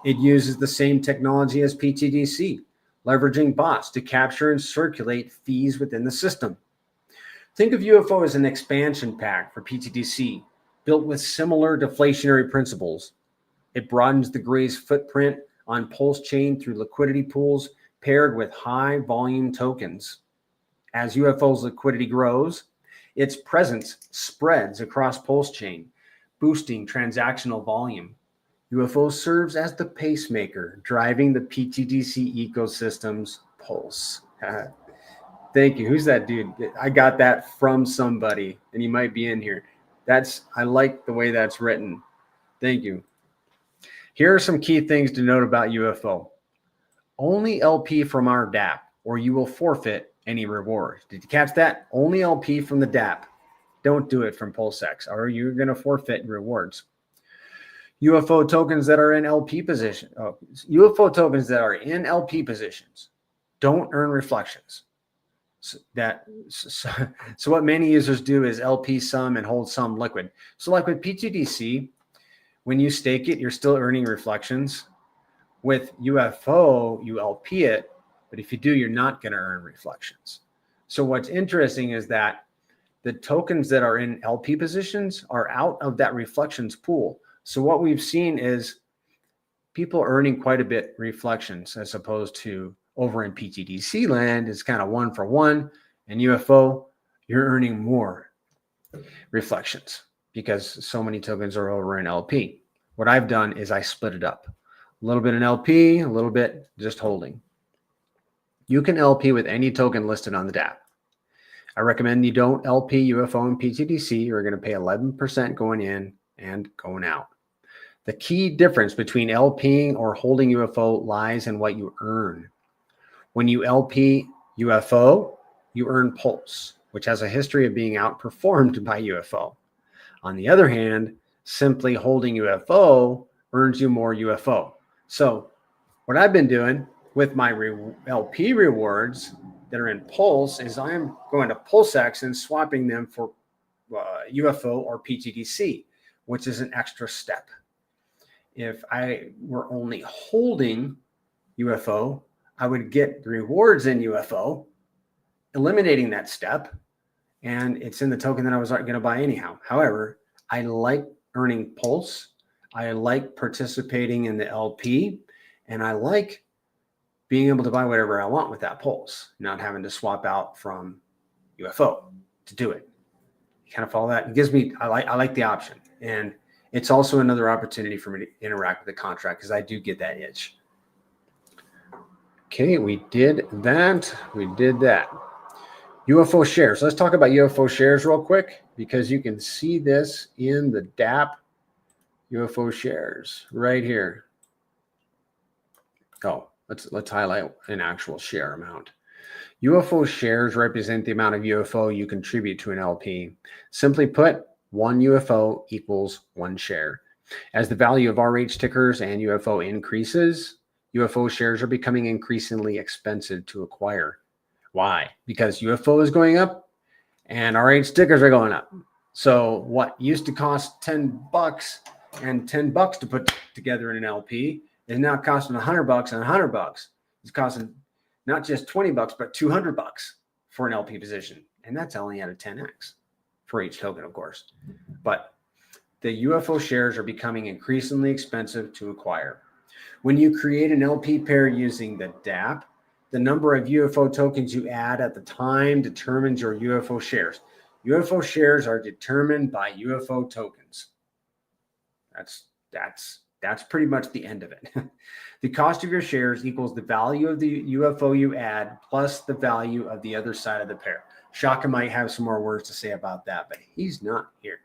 It uses the same technology as pTGC, leveraging bots to capture and circulate fees within the system. Think of UFO as an expansion pack for pTGC, built with similar deflationary principles. It broadens the Gray's footprint on Pulse Chain through liquidity pools paired with high volume tokens. As UFO's liquidity grows, its presence spreads across Pulse Chain, boosting transactional volume. UFO serves as the pacemaker, driving the pTGC ecosystem's pulse. Thank you. Who's that dude? I got that from somebody, and he might be in here. I like the way that's written. Thank you. Here are some key things to note about UFO. Only LP from our DApp, or you will forfeit any reward. Did you catch that? Only LP from the DApp. Don't do it from PulseX, or you're going to forfeit rewards. UFO tokens that are in LP position. UFO tokens that are in LP positions don't earn reflections. So what many users do is LP some and hold some liquid. So like with pTGC, when you stake it, you're still earning reflections. With UFO, you LP it, but if you do, you're not going to earn reflections. So what's interesting is that the tokens that are in LP positions are out of that reflections pool. So what we've seen is people earning quite a bit reflections, as opposed to over in pTGC land, it's kind of 1 for 1, and UFO, you're earning more reflections because so many tokens are over in LP. What I've done is I split it up. A little bit in LP, a little bit just holding. You can LP with any token listed on the DApp. I recommend you don't LP UFO and pTGC. You're going to pay 11% going in and going out. The key difference between LPing or holding UFO lies in what you earn. When you LP UFO, you earn Pulse, which has a history of being outperformed by UFO. On the other hand, simply holding UFO earns you more UFO. So what I've been doing with my LP rewards that are in Pulse is I'm going to PulseX and swapping them for UFO or pTGC, which is an extra step. If I were only holding UFO, I would get the rewards in UFO, eliminating that step, and it's in the token that I was going to buy anyhow. However, I like earning Pulse. I like participating in the LP, and I like being able to buy whatever I want with that Pulse, not having to swap out from UFO to do it. You kind of follow that? It gives me, I like the option. And it's also another opportunity for me to interact with the contract because I do get that itch. Okay, we did that. We did that. UFO shares. Let's talk about UFO shares real quick because you can see this in the DApp UFO shares right here. Oh, let's highlight an actual share amount. UFO shares represent the amount of UFO you contribute to an LP. Simply put, 1 UFO equals 1 share. As the value of RH tickers and UFO increases, UFO shares are becoming increasingly expensive to acquire. Why? Because UFO is going up and RH stickers are going up. So what used to cost $10 and $10 to put together in an LP is now costing $100 and $100. It's costing not just 20 bucks, but 200 bucks for an LP position. And that's only at a 10x for each token, of course. But the UFO shares are becoming increasingly expensive to acquire. When you create an LP pair using the DApp, the number of UFO tokens you add at the time determines your UFO shares. UFO shares are determined by UFO tokens. That's pretty much the end of it. The cost of your shares equals the value of the UFO you add plus the value of the other side of the pair. Shaka might have some more words to say about that, but he's not here.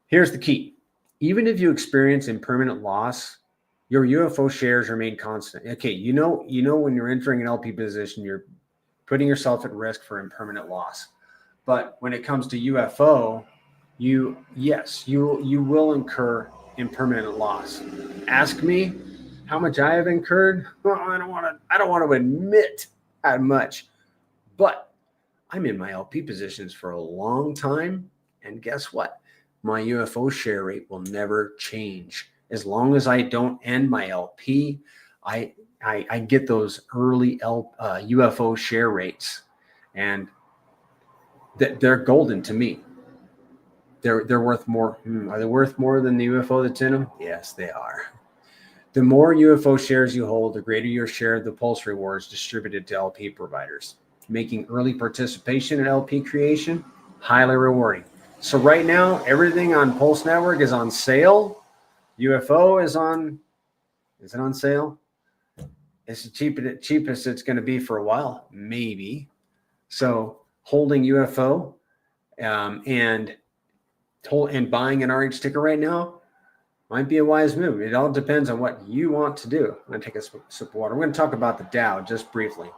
Here's the key. Even if you experience impermanent loss, your UFO shares remain constant. Okay, you know when you're entering an LP position, you're putting yourself at risk for impermanent loss. But when it comes to UFO, you will incur impermanent loss. Ask me how much I have incurred. Well, I don't want to admit how much, but I'm in my LP positions for a long time, and guess what? My UFO share rate will never change. As long as I don't end my LP, I get those early UFO share rates, and they're golden to me. They're worth more. Are they worth more than the UFO that's in them? Yes, they are. The more UFO shares you hold, the greater your share of the Pulse rewards distributed to LP providers, making early participation in LP creation highly rewarding. So right now, everything on Pulse Network is on sale. UFO is it on sale? It's the cheapest it's going to be for a while, maybe. So holding UFO and buying an RH ticker right now might be a wise move. It all depends on what you want to do. I'm going to take a sip of water. I'm going to talk about the Dow just briefly.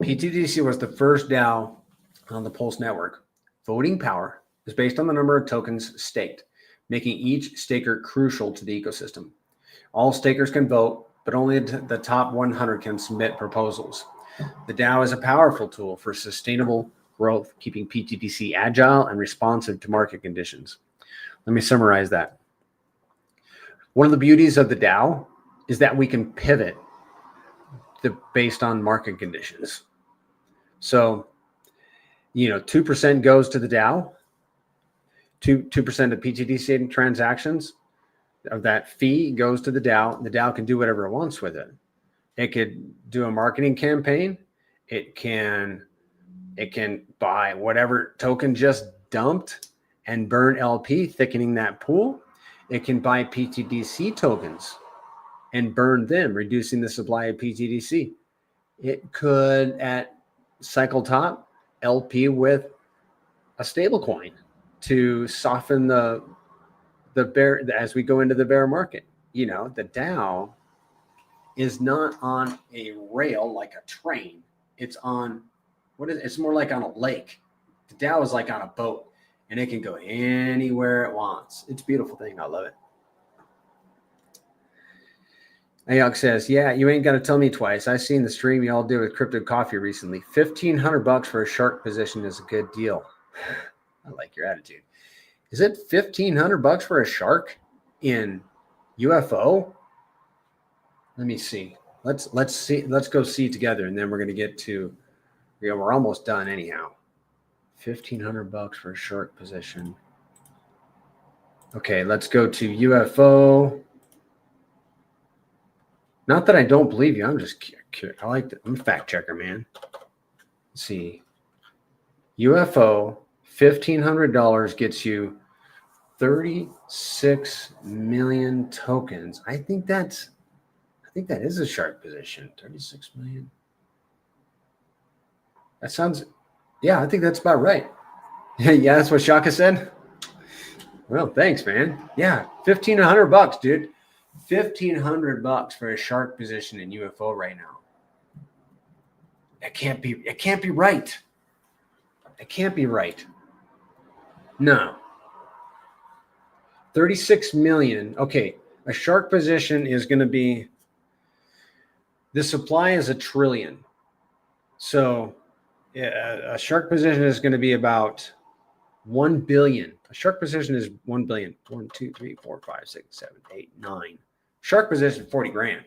pTGC was the first Dow on the Pulse network. Voting power is based on the number of tokens staked, making each staker crucial to the ecosystem. All stakers can vote, but only the top 100 can submit proposals. The DAO is a powerful tool for sustainable growth, keeping pTGC agile and responsive to market conditions. Let me summarize that. One of the beauties of the DAO is that we can pivot based on market conditions. So, 2% goes to the DAO, 2% of pTGC transactions of that fee goes to the DAO. The DAO can do whatever it wants with it. It could do a marketing campaign. It can buy whatever token just dumped and burn LP, thickening that pool. It can buy pTGC tokens and burn them, reducing the supply of pTGC. It could, at cycle top, LP with a stable coin to soften the bear as we go into the bear market. The DAO is not on a rail like a train. It's on it's more like on a lake. The DAO is like on a boat, and it can go anywhere it wants. It's a beautiful thing. I love it. Ayok says, yeah, you ain't got to tell me twice. I seen the stream y'all did with Crypto Coffee recently. $1,500 for a shark position is a good deal. I like your attitude. Is it $1,500 for a shark in UFO? Let me see. Let's see. Let's go see together, and then we're going to get to. We're almost done anyhow. $1,500 for a shark position. Okay, let's go to UFO. Not that I don't believe you. I'm just curious. I'm a fact checker, man. Let's see. UFO, $1,500 gets you 36 million tokens. I think that is a shark position. 36 million. That sounds, yeah, I think that's about right. Yeah, that's what Shaka said. Well, thanks, man. Yeah, $1,500, dude. $1,500 for a shark position in UFO right now. It can't be right. It can't be right. No. 36 million. Okay, a shark position is going to be, the supply is 1 trillion. So a shark position is going to be about 1 billion A shark position is 1 billion. 1, 2, 3, 4, 5, 6, 7, 8, 9. Shark position, 40 grand.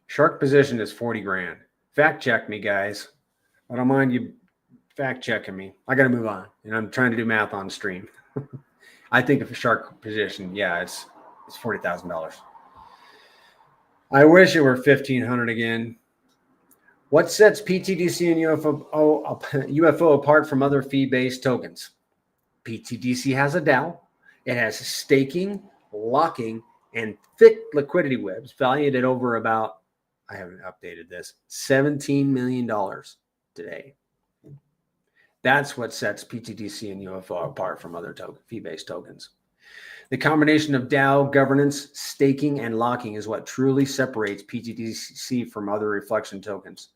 Shark position is 40 grand. Fact check me, guys. I don't mind you fact checking me. I got to move on. And I'm trying to do math on stream. I think if a shark position, yeah, it's $40,000. I wish it were 1,500 again. What sets pTGC and UFO apart from other fee-based tokens? pTGC has a DAO. It has staking, locking, and thick liquidity webs valued at over about, I haven't updated this, $17 million today. That's what sets pTGC and UFO apart from other fee-based tokens. The combination of DAO governance, staking, and locking is what truly separates pTGC from other reflection tokens.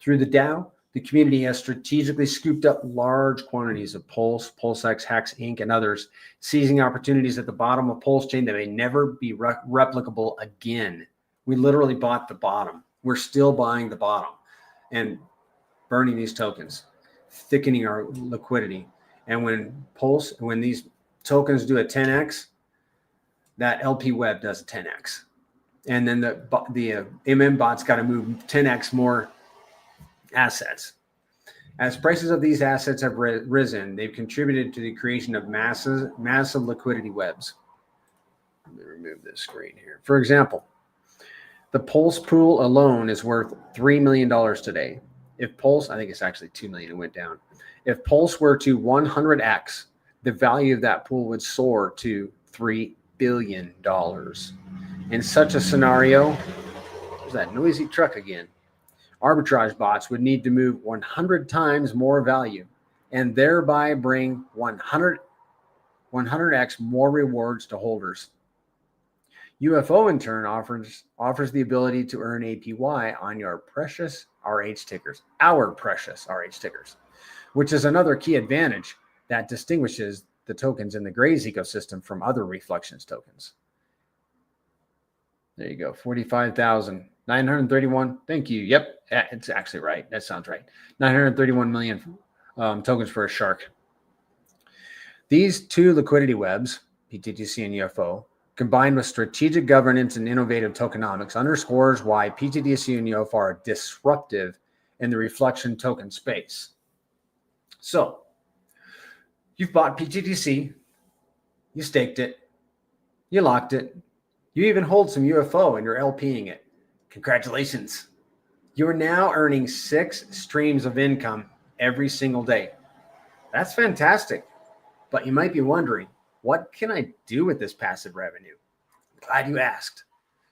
Through the DAO, the community has strategically scooped up large quantities of Pulse, PulseX, Hex, Inc., and others, seizing opportunities at the bottom of Pulse chain that may never be replicable again. We literally bought the bottom. We're still buying the bottom and burning these tokens, thickening our liquidity. And when these tokens do a 10x, that LP web does a 10x. And then the MM bot's got to move 10x more assets. As prices of these assets have risen, they've contributed to the creation of massive liquidity webs. Let me remove this screen here. For example, the Pulse pool alone is worth $3 million today. If Pulse, I think it's actually $2 million, it went down. If Pulse were to 100x, the value of that pool would soar to $3 billion. In such a scenario, there's that noisy truck again. Arbitrage bots would need to move 100 times more value and thereby bring 100x more rewards to holders. UFO in turn offers the ability to earn APY on your precious RH tickers, which is another key advantage that distinguishes the tokens in the Grays ecosystem from other reflections tokens. There you go, 45,931. Thank you. Yep, it's actually right. That sounds right. 931 million tokens for a shark. These two liquidity webs, pTGC and UFO, combined with strategic governance and innovative tokenomics, underscores why pTGC and UFO are disruptive in the reflection token space. So, you've bought pTGC, you staked it, you locked it, you even hold some UFO and you're LP'ing it. Congratulations. You are now earning 6 streams of income every single day. That's fantastic. But you might be wondering, what can I do with this passive revenue? Glad you asked.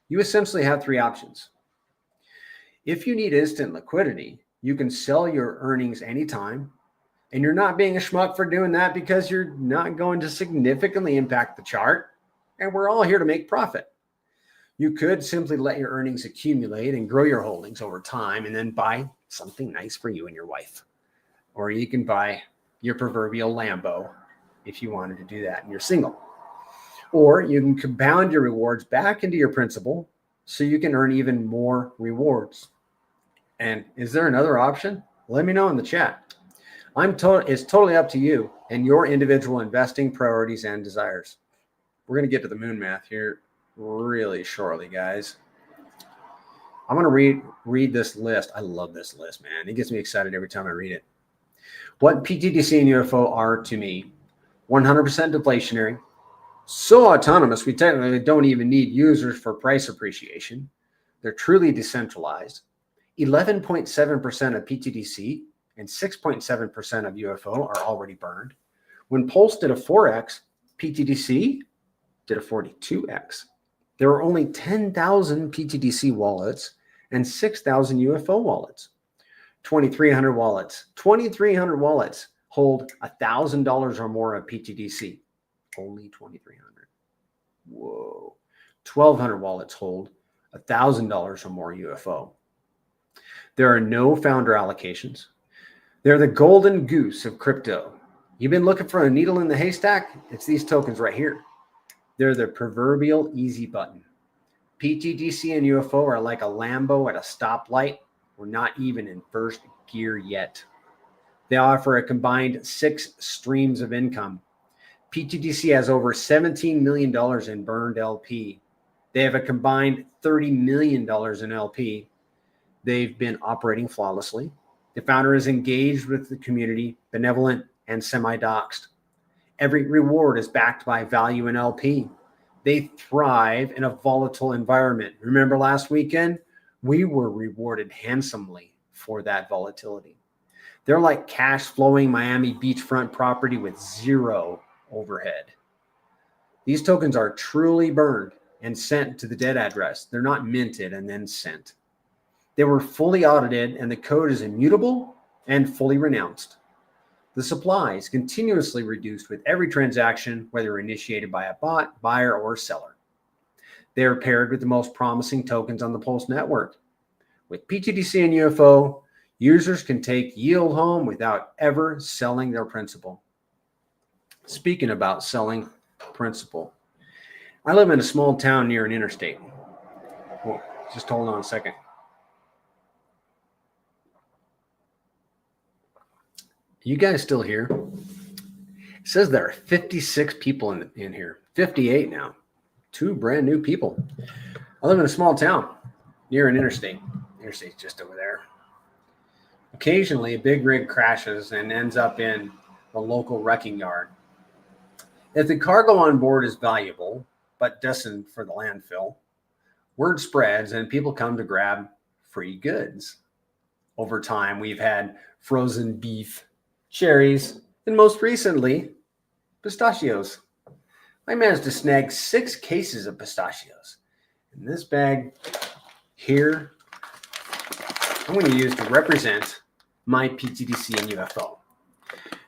You essentially have 3 options. If you need instant liquidity, you can sell your earnings anytime. And you're not being a schmuck for doing that because you're not going to significantly impact the chart. And we're all here to make profit. You could simply let your earnings accumulate and grow your holdings over time and then buy something nice for you and your wife. Or you can buy your proverbial Lambo if you wanted to do that and you're single. Or you can compound your rewards back into your principal so you can earn even more rewards. And is there another option? Let me know in the chat. It's totally up to you and your individual investing priorities and desires. We're going to get to the moon math here really shortly, guys. I'm going to read this list. I love this list, man. It gets me excited every time I read it. What pTGC and UFO are to me: 100% deflationary, so autonomous we technically don't even need users for price appreciation. They're truly decentralized. 11.7% of pTGC and 6.7% of UFO are already burned. When Pulse did a 4x, pTGC did a 42x. There are only 10,000 pTGC wallets and 6,000 UFO wallets. 2,300 wallets. 2,300 wallets hold $1,000 or more of pTGC. Only 2,300. Whoa. 1,200 wallets hold $1,000 or more UFO. There are no founder allocations. They're the golden goose of crypto. You've been looking for a needle in the haystack? It's these tokens right here. They're the proverbial easy button. pTGC and UFO are like a Lambo at a stoplight. We're not even in first gear yet. They offer a combined 6 streams of income. pTGC has over $17 million in burned LP. They have a combined $30 million in LP. They've been operating flawlessly. The founder is engaged with the community, benevolent, and semi-doxed. Every reward is backed by value in LP. They thrive in a volatile environment. Remember last weekend? We were rewarded handsomely for that volatility. They're like cash flowing Miami beachfront property with zero overhead. These tokens are truly burned and sent to the dead address. They're not minted and then sent. They were fully audited and the code is immutable and fully renounced. The supply is continuously reduced with every transaction, whether initiated by a bot, buyer, or seller. They are paired with the most promising tokens on the Pulse network. With pTGC and UFO, users can take yield home without ever selling their principal. Speaking about selling principal, I live in a small town near an interstate. Oh, just hold on a second. You guys still here? It says there are 56 people in here. 58 now. 2 brand new people. I live in a small town near an interstate. Interstate's just over there. Occasionally, a big rig crashes and ends up in the local wrecking yard. If the cargo on board is valuable, but destined for the landfill, word spreads and people come to grab free goods. Over time, we've had frozen beef, cherries, and most recently, pistachios. I managed to snag 6 cases of pistachios. And this bag here, I'm going to use to represent my pTGC and UFO.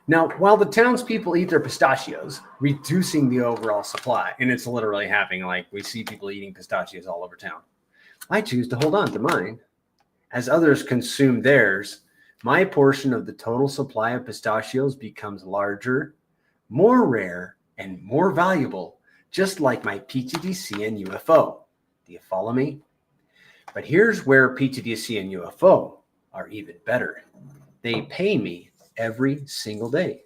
Now, while the townspeople eat their pistachios, reducing the overall supply, and it's literally happening, like we see people eating pistachios all over town, I choose to hold on to mine. As others consume theirs, my portion of the total supply of pistachios becomes larger, more rare, and more valuable, just like my pTGC and UFO. Do you follow me? But here's where pTGC and UFO are even better. They pay me every single day.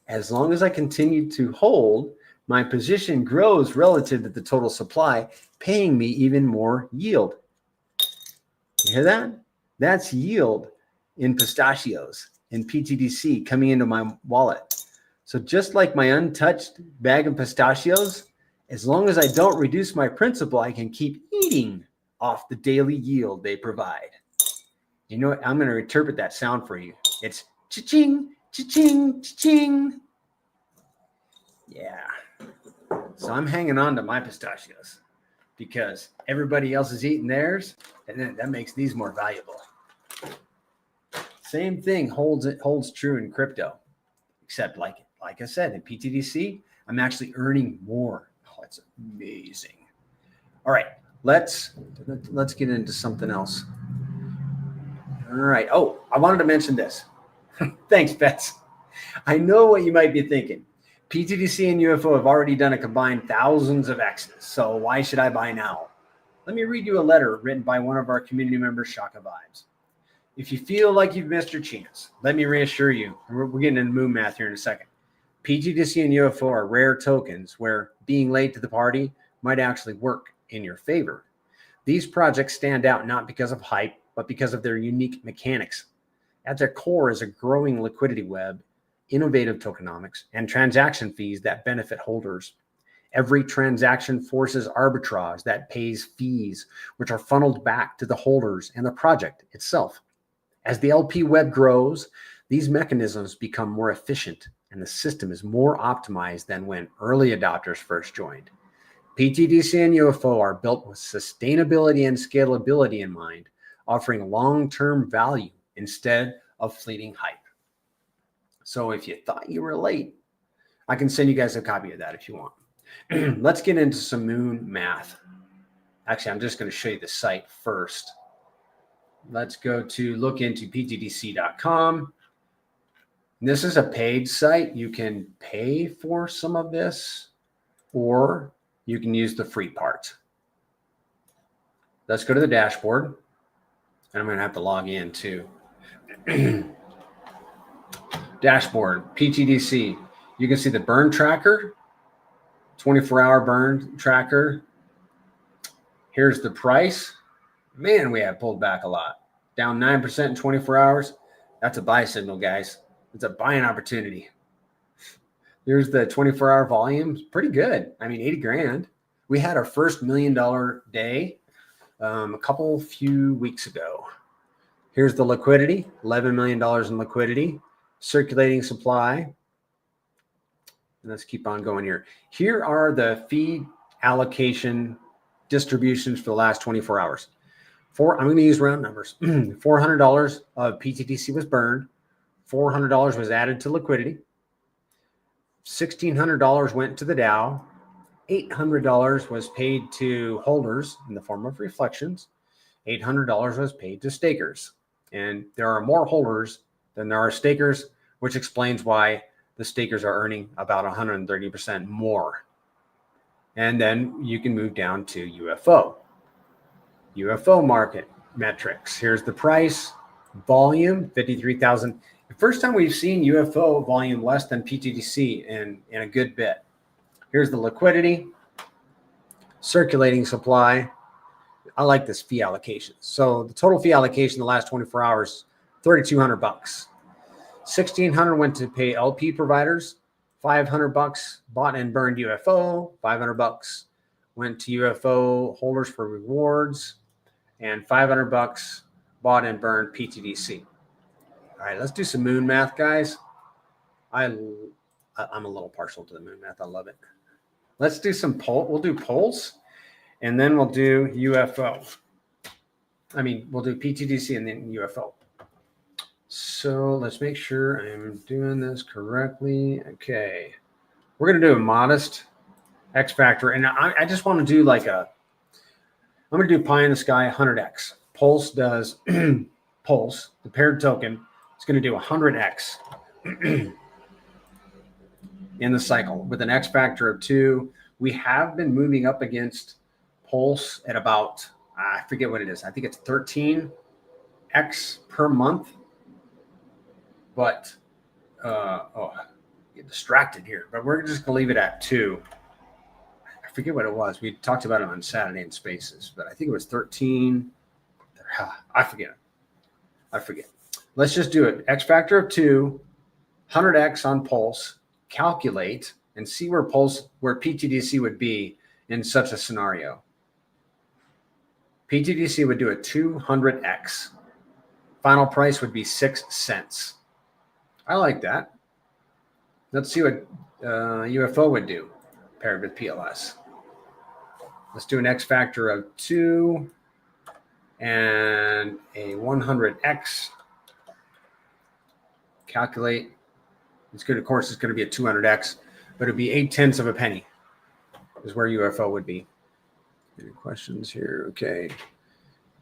As long as I continue to hold, my position grows relative to the total supply, paying me even more yield. You hear that? That's yield in pistachios in pTGC coming into my wallet. So just like my untouched bag of pistachios, as long as I don't reduce my principal, I can keep eating off the daily yield they provide. You know what? I'm going to interpret that sound for you. It's cha-ching, cha-ching, cha-ching. Yeah. So I'm hanging on to my pistachios because everybody else is eating theirs, and then that makes these more valuable. Same thing holds true in crypto, except like I said, in pTGC, I'm actually earning more. Oh, it's amazing. All right, let's get into something else. All right. Oh, I wanted to mention this. Thanks, Bets. I know what you might be thinking. pTGC and UFO have already done a combined thousands of X's, so why should I buy now? Let me read you a letter written by one of our community members, Shaka Vibes. If you feel like you've missed your chance, let me reassure you, we're getting into moon math here in a second. pTGC and UFO are rare tokens where being late to the party might actually work in your favor. These projects stand out not because of hype, but because of their unique mechanics. At their core is a growing liquidity web, innovative tokenomics, and transaction fees that benefit holders. Every transaction forces arbitrage that pays fees, which are funneled back to the holders and the project itself. As the LP web grows, these mechanisms become more efficient and the system is more optimized than when early adopters first joined. pTGC and UFO are built with sustainability and scalability in mind, offering long-term value instead of fleeting hype. So if you thought you were late, I can send you guys a copy of that if you want. Let's get into some moon math. Actually, I'm just going to show you the site first. Let's go to lookintoptgc.com. This is a paid site. You can pay for some of this, or you can use the free part. Let's go to the dashboard. And I'm going to have to log in too. Dashboard, pTGC. You can see the burn tracker, 24-hour burn tracker. Here's the price. Man, we have pulled back a lot. Down 9% in 24 hours. That's a buy signal, guys. It's a buying opportunity. Here's the 24-hour volume. Pretty good. I mean, 80 grand. We had our first $1 million day a few weeks ago. Here's the liquidity, $11 million in liquidity, circulating supply. And let's keep on going here. Here are the fee allocation distributions for the last 24 hours. I'm going to use round numbers. $400 of pTGC was burned. $400 was added to liquidity. $1,600 went to the Dow. $800 was paid to holders in the form of reflections. $800 was paid to stakers. And there are more holders than there are stakers, which explains why the stakers are earning about 130% more. And then you can move down to UFO. UFO market metrics. Here's the price, volume, 53,000. The first time we've seen UFO volume less than pTGC in a good bit. Here's the liquidity, circulating supply. I like this fee allocation. So the total fee allocation in the last 24 hours, $3,200. $1,600 went to pay LP providers. $500 bought and burned UFO. $500 went to UFO holders for rewards, and $500 bought and burned pTGC. All right, let's do some moon math, guys. I'm a little partial to the moon math. I love it. Let's do some poll. We'll do polls, and then we'll do UFO. We'll do pTGC and then UFO. So let's make sure I'm doing this correctly. Okay. We're going to do a modest X factor. And I just want to do I'm going to do pie in the sky 100X. Pulse does, Pulse, the paired token, it's going to do 100X in the cycle with an X factor of 2. We have been moving up against Pulse at about, I forget what it is. I think it's 13X per month. But, get distracted here. But we're just going to leave it at 2. I forget what it was. We talked about it on Saturday in Spaces, but I think it was 13. I forget. Let's just do it. X factor of 2, 100X on Pulse, calculate, and see where pTGC would be in such a scenario. pTGC would do a 200X. Final price would be 6 cents. I like that. Let's see what UFO would do paired with PLS. Let's do an X factor of 2 and a 100X. Calculate. It's good. Of course, it's going to be a 200X, but it'd be 0.8 of a penny is where UFO would be. Any questions here? Okay.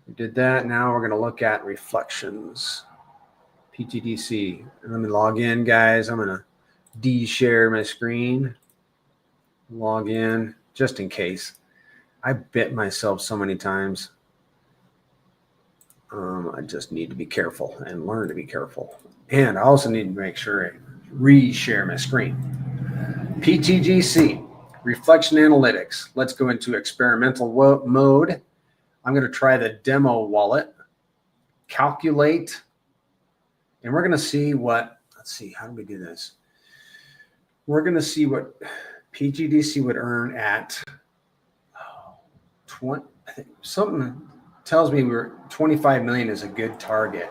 We did that. Now we're going to look at reflections. pTGC. Let me log in, guys. I'm going to de-share my screen. Log in just in case. I bit myself so many times. I just need to be careful and learn to be careful. And I also need to make sure I re-share my screen. pTGC, reflection analytics. Let's go into experimental mode. I'm going to try the demo wallet. Calculate. And we're going to see what, let's see, how do we do this? We're going to see what pTGC would earn at 20. I think something tells me 25 million is a good target.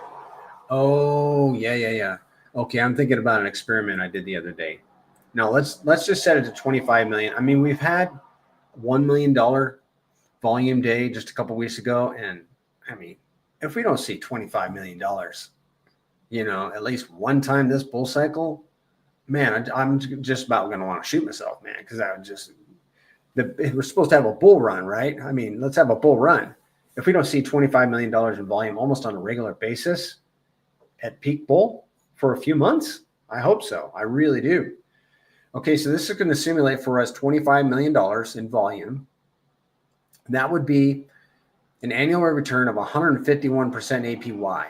Oh, yeah. Okay, I'm thinking about an experiment I did the other day. Now let's just set it to 25 million. I mean, we've had $1 million volume day just a couple weeks ago, and I mean, if we don't see $25 million, at least one time this bull cycle, man, I'm just about going to want to shoot myself, man, because we're supposed to have a bull run, right? I mean, let's have a bull run. If we don't see $25 million in volume almost on a regular basis at peak bull for a few months, I hope so. I really do. Okay, so this is going to simulate for us $25 million in volume. That would be an annual return of 151% APY.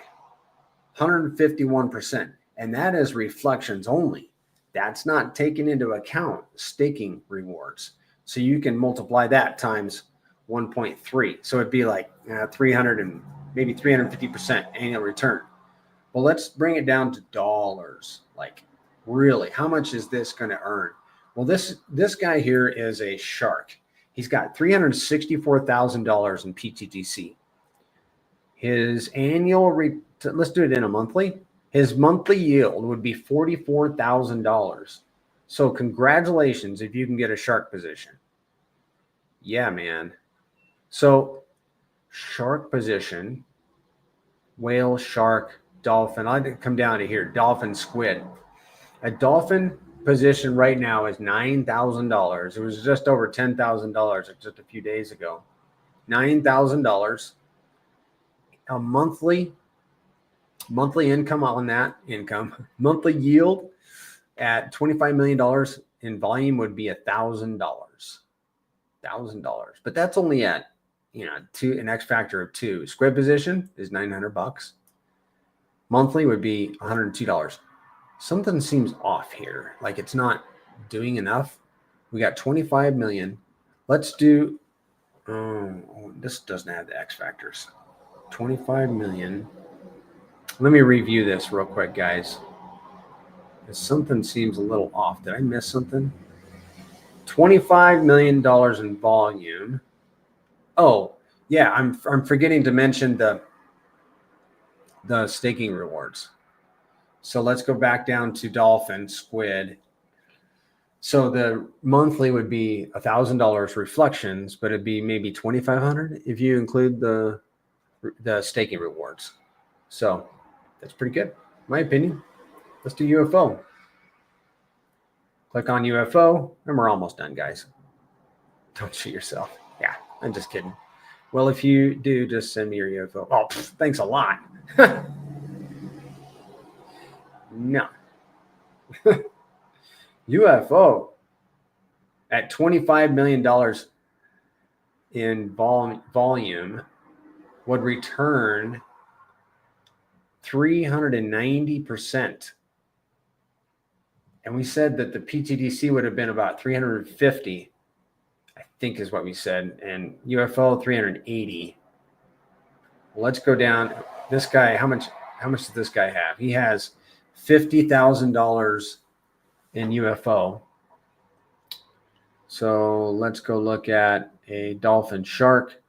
151%. And that is reflections only. That's not taking into account staking rewards. So you can multiply that times 1.3. So it'd be like 300 and maybe 350% annual return. Well, let's bring it down to dollars. Like, really, how much is this going to earn? Well, this guy here is a shark. He's got $364,000 in pTGC. His annual, let's do it in a monthly. His monthly yield would be $44,000. So congratulations if you can get a shark position. Yeah, man. So shark position, whale, shark, dolphin. I like to come down to here, dolphin, squid. A dolphin position right now is $9,000. It was just over $10,000 just a few days ago. $9,000. A monthly income on that income. Monthly yield at $25 million in volume would be $1,000. $1,000. But that's only at an X factor of 2. Squid position is $900. Monthly would be $102. Something seems off here. Like it's not doing enough. We got 25 million. Let's do, this doesn't have the X factors. 25 million. Let me review this real quick, guys. Something seems a little off. Did I miss something? $25 million in volume. Oh, yeah, I'm forgetting to mention the staking rewards. So let's go back down to dolphin, squid. So the monthly would be $1,000 reflections, but it'd be maybe $2,500 if you include the staking rewards. So that's pretty good, in my opinion. Let's do UFO. Click on UFO, and we're almost done, guys. Don't shoot yourself. Yeah, I'm just kidding. Well, if you do, just send me your UFO. Oh, thanks a lot. No. UFO at $25 million in volume would return 390%. And we said that the pTGC would have been about 350, I think is what we said, and UFO 380. Well, let's go down. This guy, how much does this guy have? He has $50,000 in UFO. So let's go look at a dolphin, shark,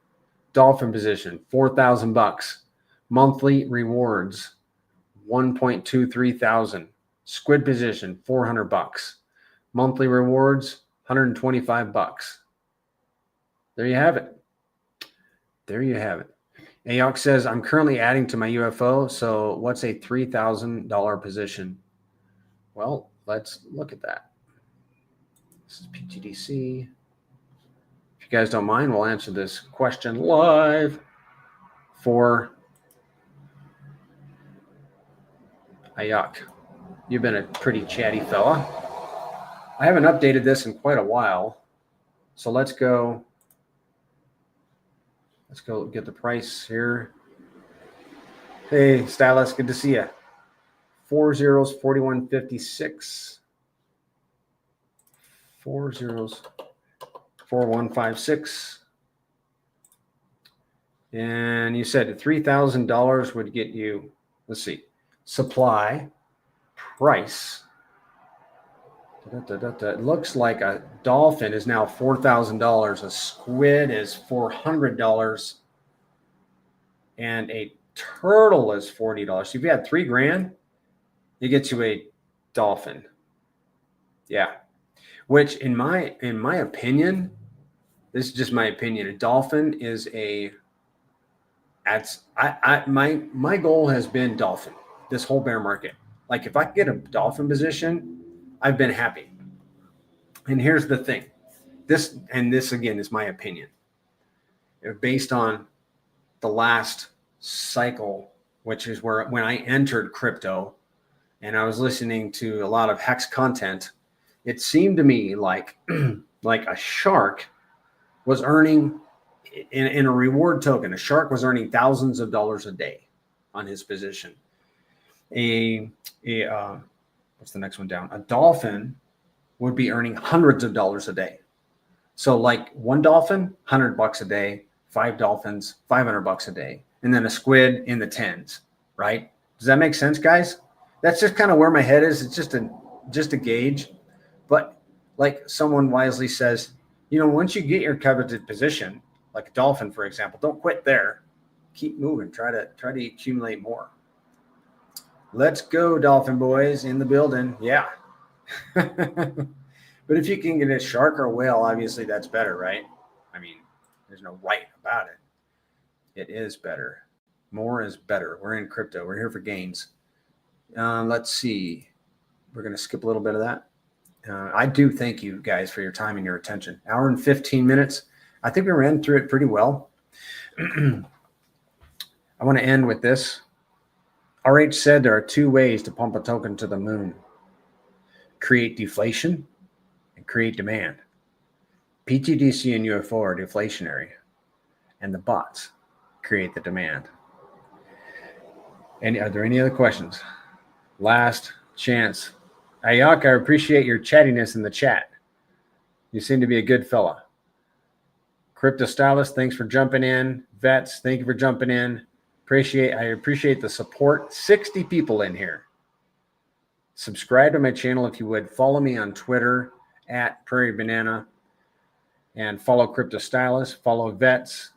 dolphin position, $4,000. Monthly rewards, 1.23 thousand. Squid position, $400. Monthly rewards, $125. There you have it. There you have it. Ayox says, I'm currently adding to my UFO. So what's a $3,000 position? Well, let's look at that. This is pTGC. If you guys don't mind, we'll answer this question live for Ayok. You've been a pretty chatty fella. I haven't updated this in quite a while. So let's go get the price here. Hey, Stylist, good to see you. 4 zeros, 4156. 4 zeros, 4156. And you said $3,000 would get you, let's see, supply, price. It looks like a dolphin is now $4,000. A squid is $400. And a turtle is $40. So if you had $3,000, it gets you a dolphin. Yeah. Which in my opinion, this is just my opinion, a dolphin is my goal has been dolphin this whole bear market. Like if I could get a dolphin position, I've been happy. And here's the thing. This again is my opinion. Based on the last cycle, which is when I entered crypto and I was listening to a lot of Hex content, it seemed to me like a shark was earning in a reward token. A shark was earning thousands of dollars a day on his position. what's the next one down? A dolphin would be earning hundreds of dollars a day. So like one dolphin, $100 a day, 5 dolphins, $500 a day, and then a squid in the tens, right? Does that make sense, guys? That's just kind of where my head is. It's just a gauge. But like someone wisely says, once you get your coveted position, like a dolphin, for example, don't quit there. Keep moving. Try to accumulate more. Let's go, dolphin boys in the building. Yeah. But if you can get a shark or a whale, obviously that's better, right? I mean, there's no right about it. It is better. More is better. We're in crypto. We're here for gains. Let's see. We're going to skip a little bit of that. I do thank you guys for your time and your attention. Hour and 15 minutes. I think we ran through it pretty well. I want to end with this. RH said there are 2 ways to pump a token to the moon. Create deflation and create demand. pTGC and UFO are deflationary, and the bots create the demand. Are there any other questions? Last chance. Ayak, I appreciate your chattiness in the chat. You seem to be a good fella. Crypto Stylist, thanks for jumping in. Vets, thank you for jumping in. I appreciate the support. 60 people in here. Subscribe to my channel if you would. Follow me on Twitter at Prairie Banana, and follow Crypto Stylist. Follow Vets,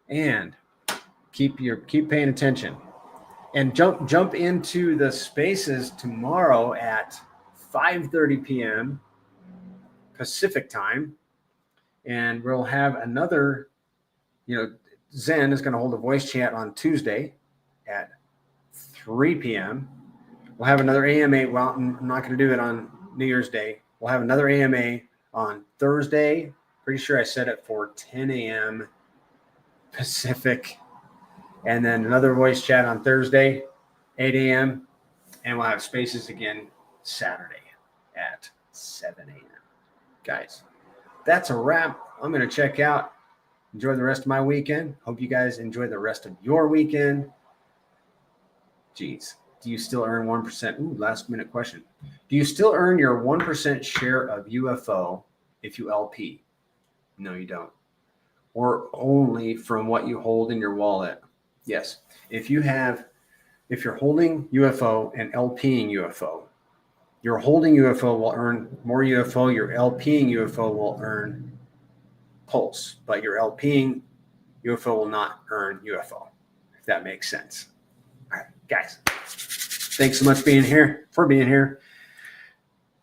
and keep paying attention. And jump into the spaces tomorrow at 5:30 p.m. Pacific time, and we'll have another. Zen is going to hold a voice chat on Tuesday at 3 p.m. We'll have another AMA. Well, I'm not going to do it on New Year's Day. We'll have another AMA on Thursday. Pretty sure I set it for 10 a.m. Pacific. And then another voice chat on Thursday, 8 a.m. And we'll have spaces again Saturday at 7 a.m. Guys, that's a wrap. I'm going to check out. Enjoy the rest of my weekend. Hope you guys enjoy the rest of your weekend. Geez, do you still earn 1%? Ooh, last minute question. Do you still earn your 1% share of UFO if you LP? No, you don't. Or only from what you hold in your wallet? Yes. If you're holding UFO and LP'ing UFO, your holding UFO will earn more UFO. Your LP'ing UFO will earn Pulse, but your LP'ing UFO will not earn UFO, if that makes sense. All right, guys, thanks so much for being here,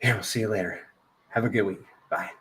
and we'll see you later. Have a good week. Bye.